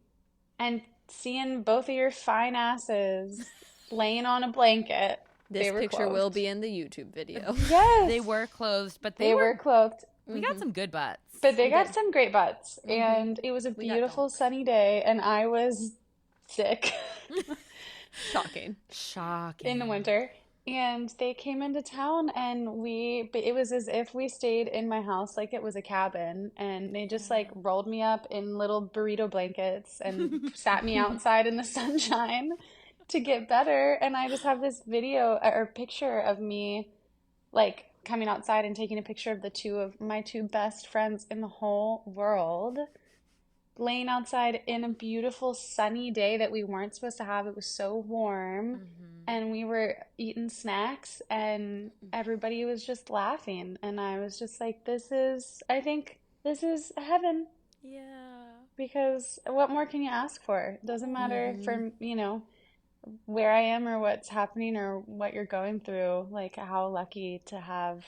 and seeing both of your fine asses laying on a blanket. This picture will be in the YouTube video. Yes. They were clothed, but they were clothed. We got some good butts. But they got some great butts. And it was a beautiful sunny day, and I was sick. Shocking. In the winter. And they came into town, and it was as if we stayed in my house like it was a cabin. And they just like rolled me up in little burrito blankets and sat me outside in the sunshine to get better. And I just have this video or picture of me like coming outside and taking a picture of my two best friends in the whole world laying outside in a beautiful sunny day that we weren't supposed to have. It was so warm. And we were eating snacks, and everybody was just laughing. And I was just like, I think this is heaven. Yeah. Because what more can you ask for? It doesn't matter for, where I am or what's happening or what you're going through. Like, how lucky to have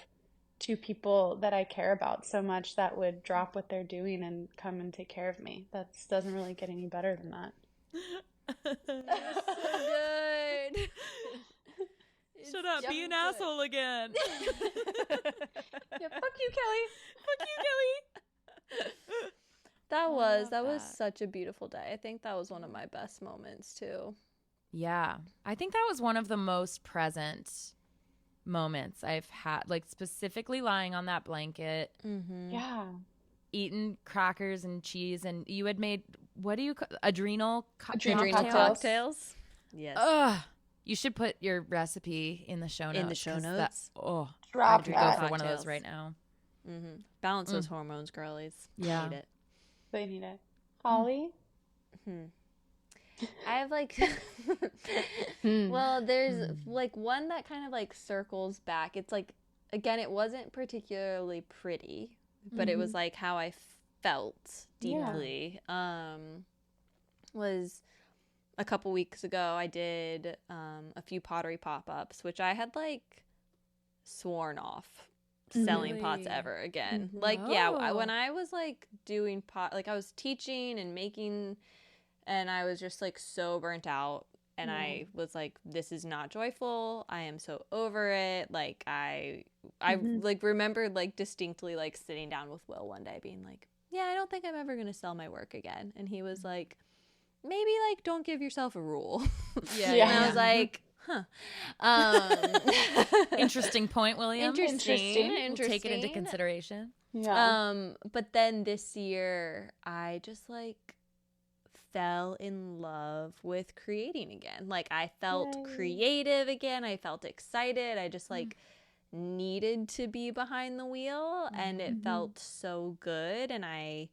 two people that I care about so much that would drop what they're doing and come and take care of me. That doesn't really get any better than that. So good. Shut up. Be an asshole again. Yeah, fuck you, Kelly. Fuck you, Kelly. That was such a beautiful day. I think that was one of my best moments too. Yeah. I think that was one of the most present moments I've had, like specifically lying on that blanket. Yeah. Eating crackers and cheese, and you had made, what do you call adrenal cocktails? Yes. Ugh. You should put your recipe in the show notes. In the show notes? Drop I have to go that. for one of those right now. Balance those hormones, girlies. Yeah. Need it. They need it. Holly? I have like well, there's like one that kind of like circles back. It's like, again, it wasn't particularly pretty, but it was like how I felt deeply. Was a couple weeks ago I did a few pottery pop-ups, which I had like sworn off selling pots ever again. Like, when I was like doing like I was teaching and making, and I was just like so burnt out, and I was like, this is not joyful. I am so over it. Like I like remembered like distinctly like sitting down with Will one day being like, yeah, I don't think I'm ever going to sell my work again. And he was like, maybe like don't give yourself a rule. And I was like, Interesting point, William. Interesting. We'll take it into consideration. But then this year I just like fell in love with creating again. Like I felt creative again. I felt excited. I just like needed to be behind the wheel, and it felt so good. And I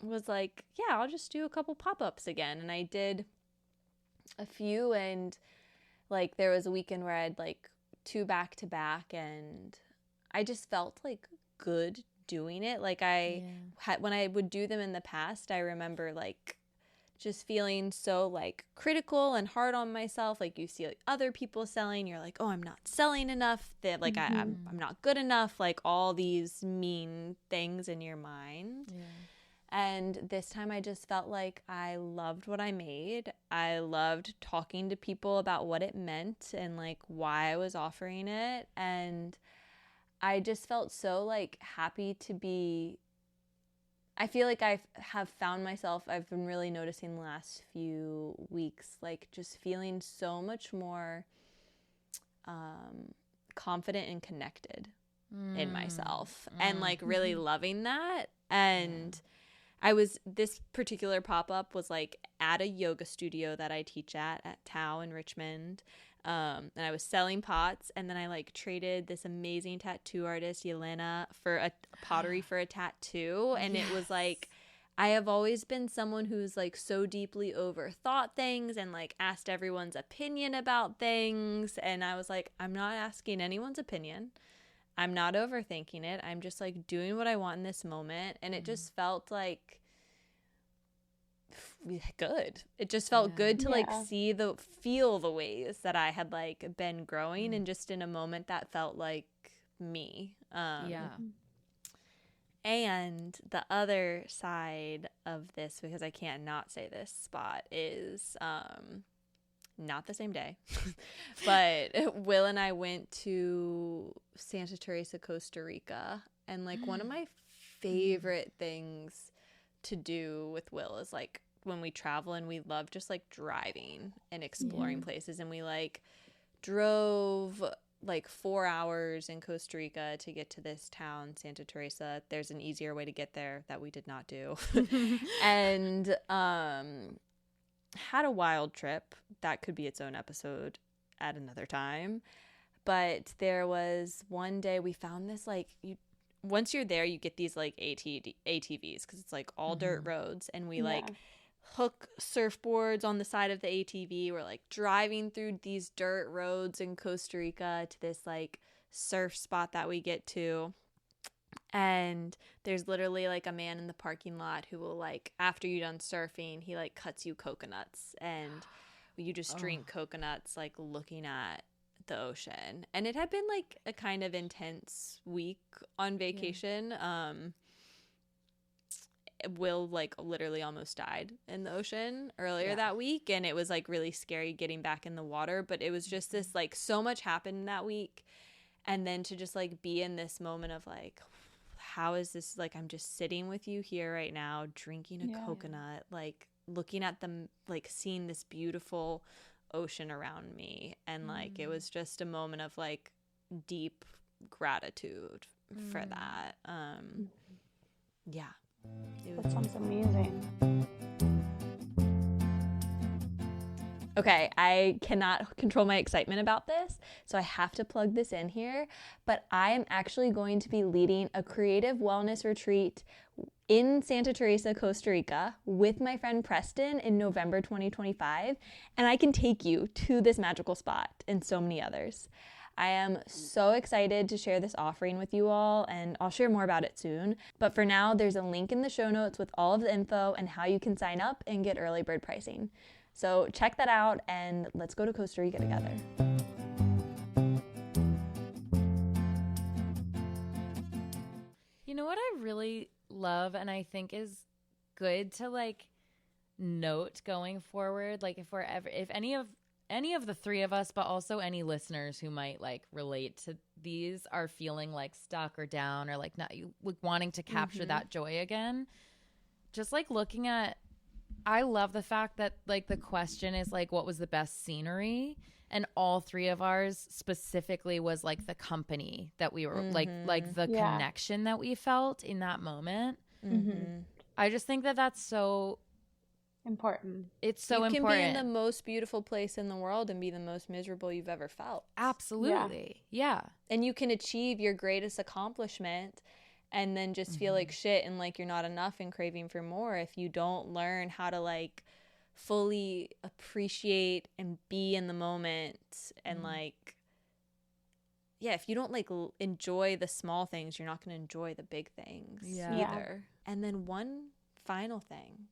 was like, yeah, I'll just do a couple pop-ups again. And I did a few, and like there was a weekend where I had like 2 back-to-back, and I just felt like good doing it. Like I had, when I would do them in the past, I remember like just feeling so like critical and hard on myself. Like you see like other people selling, you're like, oh, I'm not selling enough, that like I'm not good enough, like all these mean things in your mind. And this time I just felt like I loved what I made. I loved talking to people about what it meant and like why I was offering it. And I just felt so like happy to be. I feel like I have found myself, I've been really noticing the last few weeks, like just feeling so much more confident and connected in myself and like really loving that. And this particular pop-up was like at a yoga studio that I teach at Tao in Richmond. And I was selling pots, and then I like traded this amazing tattoo artist, Yelena, for a pottery for a tattoo. And it was like, I have always been someone who's like so deeply overthought things and like asked everyone's opinion about things. And I was like, I'm not asking anyone's opinion. I'm not overthinking it. I'm just like doing what I want in this moment. And it just felt like good. It just felt good to like feel the ways that I had like been growing and just in a moment that felt like me. And the other side of this, because I can't not say this spot, is not the same day, but Will and I went to Santa Teresa, Costa Rica, and like one of my favorite things to do with Will is like when we travel, and we love just like driving and exploring places, and we like drove like 4 hours in Costa Rica to get to this town, Santa Teresa. There's an easier way to get there that we did not do. And had a wild trip. That could be its own episode at another time. But there was one day we found this like, once you're there, you get these like ATVs because it's like all dirt roads, and we like hook surfboards on the side of the ATV. We're like driving through these dirt roads in Costa Rica to this like surf spot that we get to. And there's literally like a man in the parking lot who will like, after you're done surfing, he like cuts you coconuts, and you just drink coconuts like looking at the ocean. And it had been like a kind of intense week on vacation. Will like literally almost died in the ocean earlier that week, and it was like really scary getting back in the water, but it was just this like so much happened that week. And then to just like be in this moment of like, how is this, like I'm just sitting with you here right now drinking a coconut, like looking at them, like seeing this beautiful ocean around me. And like it was just a moment of like deep gratitude for that. That sounds amazing. Okay, I cannot control my excitement about this, so I have to plug this in here. But I am actually going to be leading a creative wellness retreat in Santa Teresa, Costa Rica with my friend Preston in November 2025. And I can take you to this magical spot and so many others. I am so excited to share this offering with you all, and I'll share more about it soon. But for now, there's a link in the show notes with all of the info and how you can sign up and get early bird pricing. So check that out, and let's go to Costa Rica together. You know what I really love and I think is good to like note going forward, like if any of the three of us, but also any listeners who might like relate to these are feeling like stuck or down or like not like wanting to capture that joy again, just like looking at, I love the fact that like the question is like, what was the best scenery? And all three of ours specifically was like the company that we were like the connection that we felt in that moment. I just think that that's so important. It's so important. You can be in the most beautiful place in the world and be the most miserable you've ever felt. Absolutely. Yeah. And you can achieve your greatest accomplishment and then just feel like shit and like you're not enough and craving for more if you don't learn how to like fully appreciate and be in the moment. And like, yeah, if you don't like enjoy the small things, you're not going to enjoy the big things either. And then one final thing,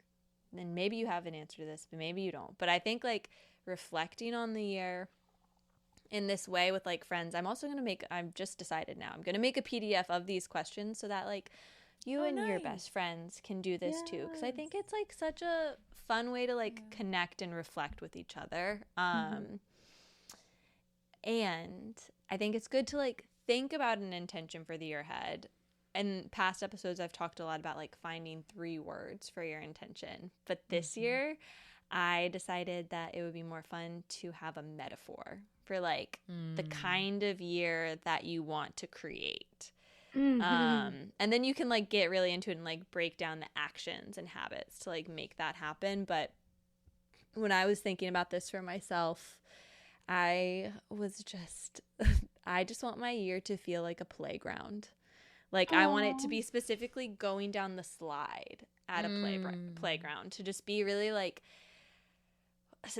and maybe you have an answer to this, but maybe you don't. But I think like reflecting on the year in this way with like friends, I've just decided now, I'm going to make a PDF of these questions so that like you and your best friends can do this too. Because I think it's like such a fun way to like connect and reflect with each other. And I think it's good to like think about an intention for the year ahead, in past episodes I've talked a lot about like finding 3 words for your intention. But this year I decided that it would be more fun to have a metaphor for like the kind of year that you want to create. And then you can like get really into it and like break down the actions and habits to like make that happen. But when I was thinking about this for myself, I just want my year to feel like a playground. Like I want it to be specifically going down the slide at a playground, to just be really like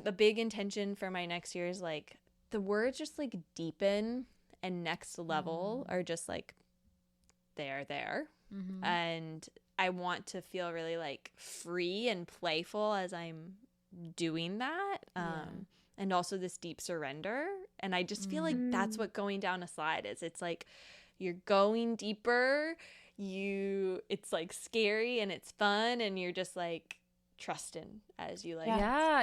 a big intention for my next year is like the words just like deepen and next level are just like they're there. And I want to feel really like free and playful as I'm doing that. And also this deep surrender. And I just feel like that's what going down a slide is. It's like you're going deeper, it's like scary and it's fun, and you're just like trusting as you like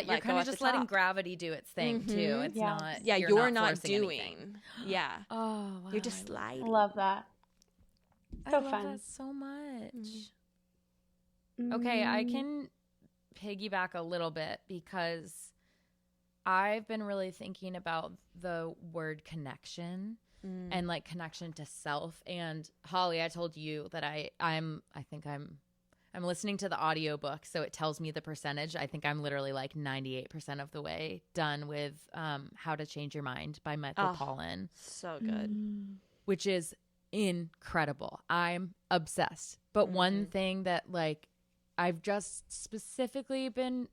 you're kind of just letting gravity do its thing too. It's not you're not doing anything. Wow. You're just sliding. I love that. So I love fun. that so much. Okay, I can piggyback a little bit because I've been really thinking about the word connection and like connection to self. And Holly, I told you that I'm listening to the audiobook, so it tells me the percentage. I think I'm literally like 98% of the way done with How to Change Your Mind by Michael Pollan. So good. Which is incredible. I'm obsessed. But one thing that like I've just specifically been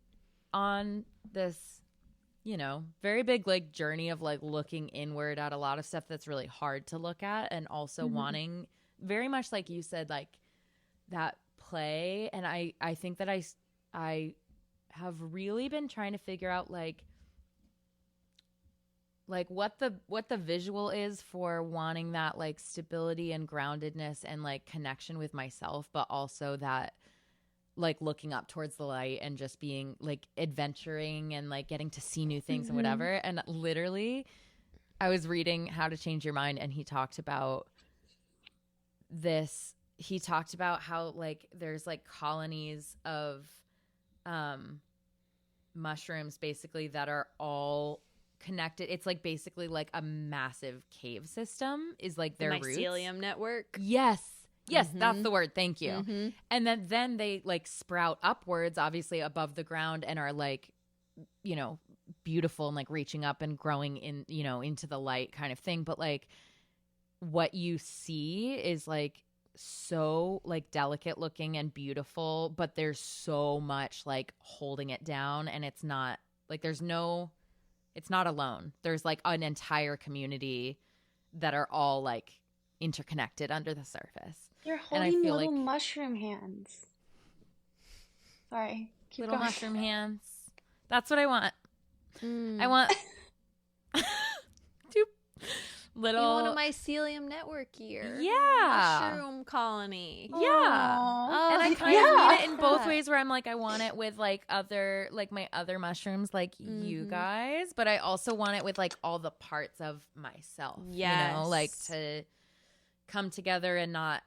on this, very big like journey of like looking inward at a lot of stuff that's really hard to look at, and also wanting, very much like you said, like that play. And I think that I have really been trying to figure out like what the visual is for wanting that like stability and groundedness and like connection with myself, but also that like looking up towards the light and just being like adventuring and like getting to see new things and whatever. And literally I was reading How to Change Your Mind, and he talked about this. He talked about how like there's like colonies of mushrooms basically that are all connected. It's like basically like a massive cave system is like their roots. Mycelium network. Yes, that's the word. Thank you. And then they like sprout upwards, obviously above the ground, and are like, beautiful and like reaching up and growing in, into the light kind of thing. But like what you see is like so like delicate looking and beautiful, but there's so much like holding it down, and it's not like it's not alone. There's like an entire community that are all like interconnected under the surface. You're holding little mushroom hands. Sorry. Little mushroom hands. That's what I want. I want two little. You want a mycelium network here. Yeah. Mushroom colony. Yeah. And I kind of mean it in both ways, where I'm like, I want it with like my other mushrooms, like you guys, but I also want it with like all the parts of myself. Yes. Like to come together and not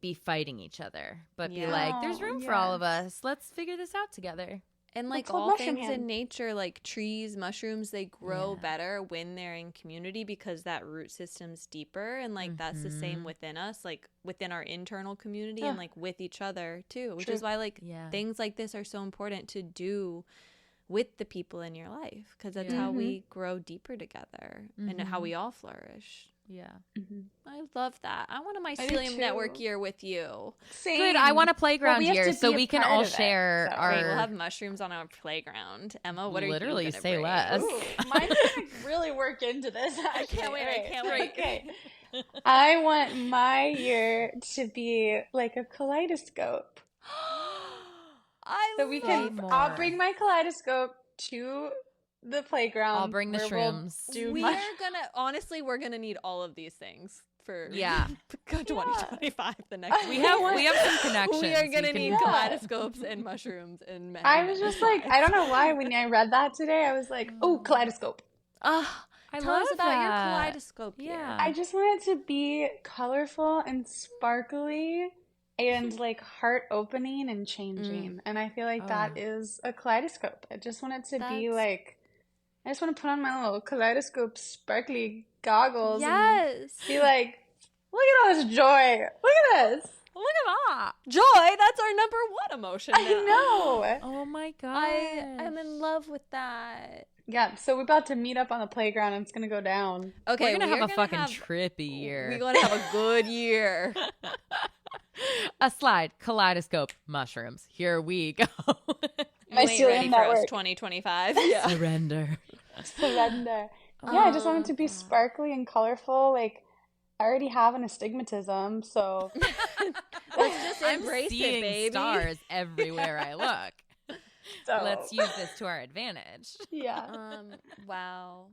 be fighting each other, but be like, there's room for all of us. Let's figure this out together. And like all things in nature, like trees, mushrooms, they grow better when they're in community because that root system's deeper. And like that's the same within us, like within our internal community and like with each other too, which is why like things like this are so important to do with the people in your life, because that's how we grow deeper together and how we all flourish. Yeah. I love that. I want a mycelium network year with you. Same. Good. I want a playground year so we can all share our. Wait, we'll have mushrooms on our playground. Emma, what are literally you gonna say bring? less? Ooh, mine's gonna really work into this. I can't wait. Okay. I want my year to be like a kaleidoscope. I'll bring my kaleidoscope to the playground. I'll bring the shrooms. We're gonna need all of these things for 2025. The next we have some connections. We are gonna need kaleidoscopes and mushrooms and I was just like, I don't know why when I read that today, I was like, oh, kaleidoscope. Tell us about your kaleidoscope year. Yeah. I just want it to be colorful and sparkly and like heart opening and changing. And I feel like that is a kaleidoscope. I just want it to be like, I just want to put on my little kaleidoscope sparkly goggles and be like, look at all this joy. Look at this. Look at that. Joy, that's our number one emotion now. I know. Oh my god. I am in love with that. Yeah, so we're about to meet up on the playground and it's going to go down. Okay, we're gonna have a fucking trippy year. We're gonna have a good year. A slide, kaleidoscope, mushrooms. Here we go. My You ain't ready ceiling for us network. 2025. Yeah. Surrender. Surrender. Yeah, I just want it to be sparkly and colorful. Like, I already have an astigmatism, so Let's just I'm embrace seeing it, baby. stars everywhere I look. so Let's use this to our advantage. yeah. Wow.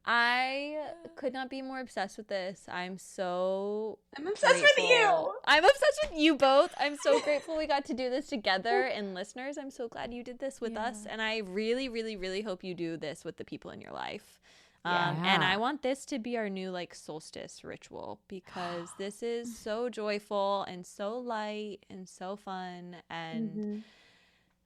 I could not be more obsessed with this. I'm so I'm obsessed with you. grateful. I'm obsessed with you both. I'm so grateful we got to do this together. And listeners, I'm so glad you did this with us. And I really, really, really hope you do this with the people in your life. And I want this to be our new like solstice ritual because this is so joyful and so light and so fun. And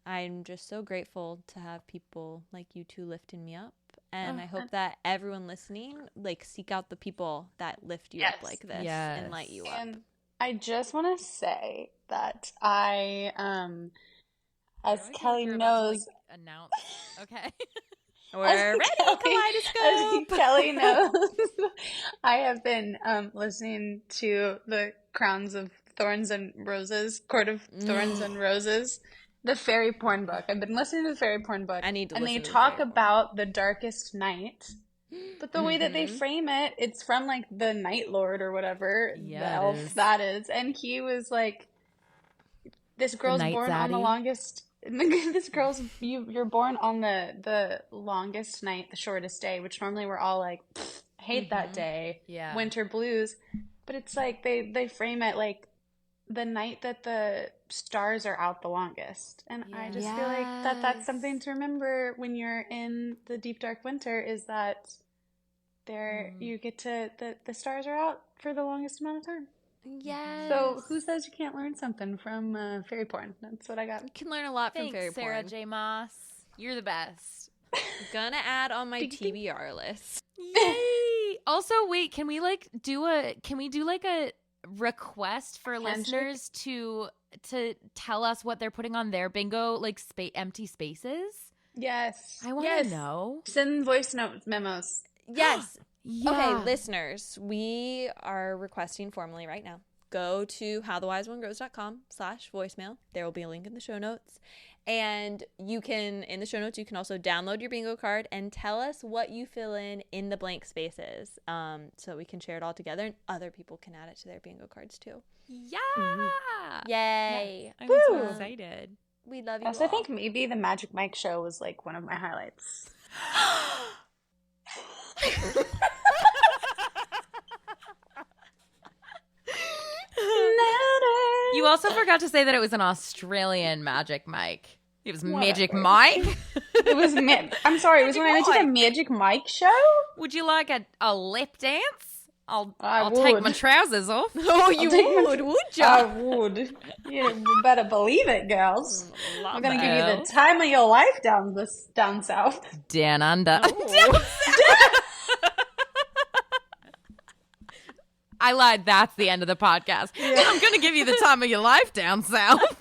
I'm just so grateful to have people like you two lifting me up. And I hope that everyone listening, like, seek out the people that lift you up like this and light you up. And I just want to say that I, as Kelly knows, Announce. Okay. We're ready, kaleidoscope. As Kelly knows, I have been listening to the Crowns of Thorns and Roses, Court of Thorns and Roses. The fairy porn book. I've been listening to the fairy porn book. I need to and listen they to the talk fairy about the darkest night. But the way that they frame it, it's from like the Night Lord or whatever the elf that is. And he was like, this girl's born on the longest this girl's you're born on the longest night, the shortest day, which normally we're all like, hate that day. Yeah. Winter blues. But it's like they frame it like the night that the stars are out the longest. And I just feel like that's something to remember when you're in the deep dark winter, is that there you get to the stars are out for the longest amount of time. Yes. So who says you can't learn something from fairy porn? That's what I got. You can learn a lot from fairy porn. Sarah J. Moss. You're the best. Gonna add on my TBR list. Yay! Also, wait, can we do a request for listeners to tell us what they're putting on their bingo, like empty spaces? Yes. I want to know. Send voice note memos. Yes. Yeah. Okay, listeners, we are requesting formally right now. Go to howthewiseonegrows.com/voicemail. There will be a link in the show notes. And in the show notes, you can also download your bingo card and tell us what you fill in the blank spaces, so we can share it all together and other people can add it to their bingo cards too. Yeah. Yay. I'm so excited. We love you I also all. think maybe the Magic Mike show was like one of my highlights. You also forgot to say that it was an Australian Magic Mike. It was Magic Mike. It was I'm sorry, it was when I went to the Magic Mike show. Would you like a lip dance? I'll would. take my trousers off. Oh, you would you? I would. You better believe it, girls. I'm gonna give you Love the time of your life down south. Down under. I lied. That's the end of the podcast. I'm going to give you the time of your life down south.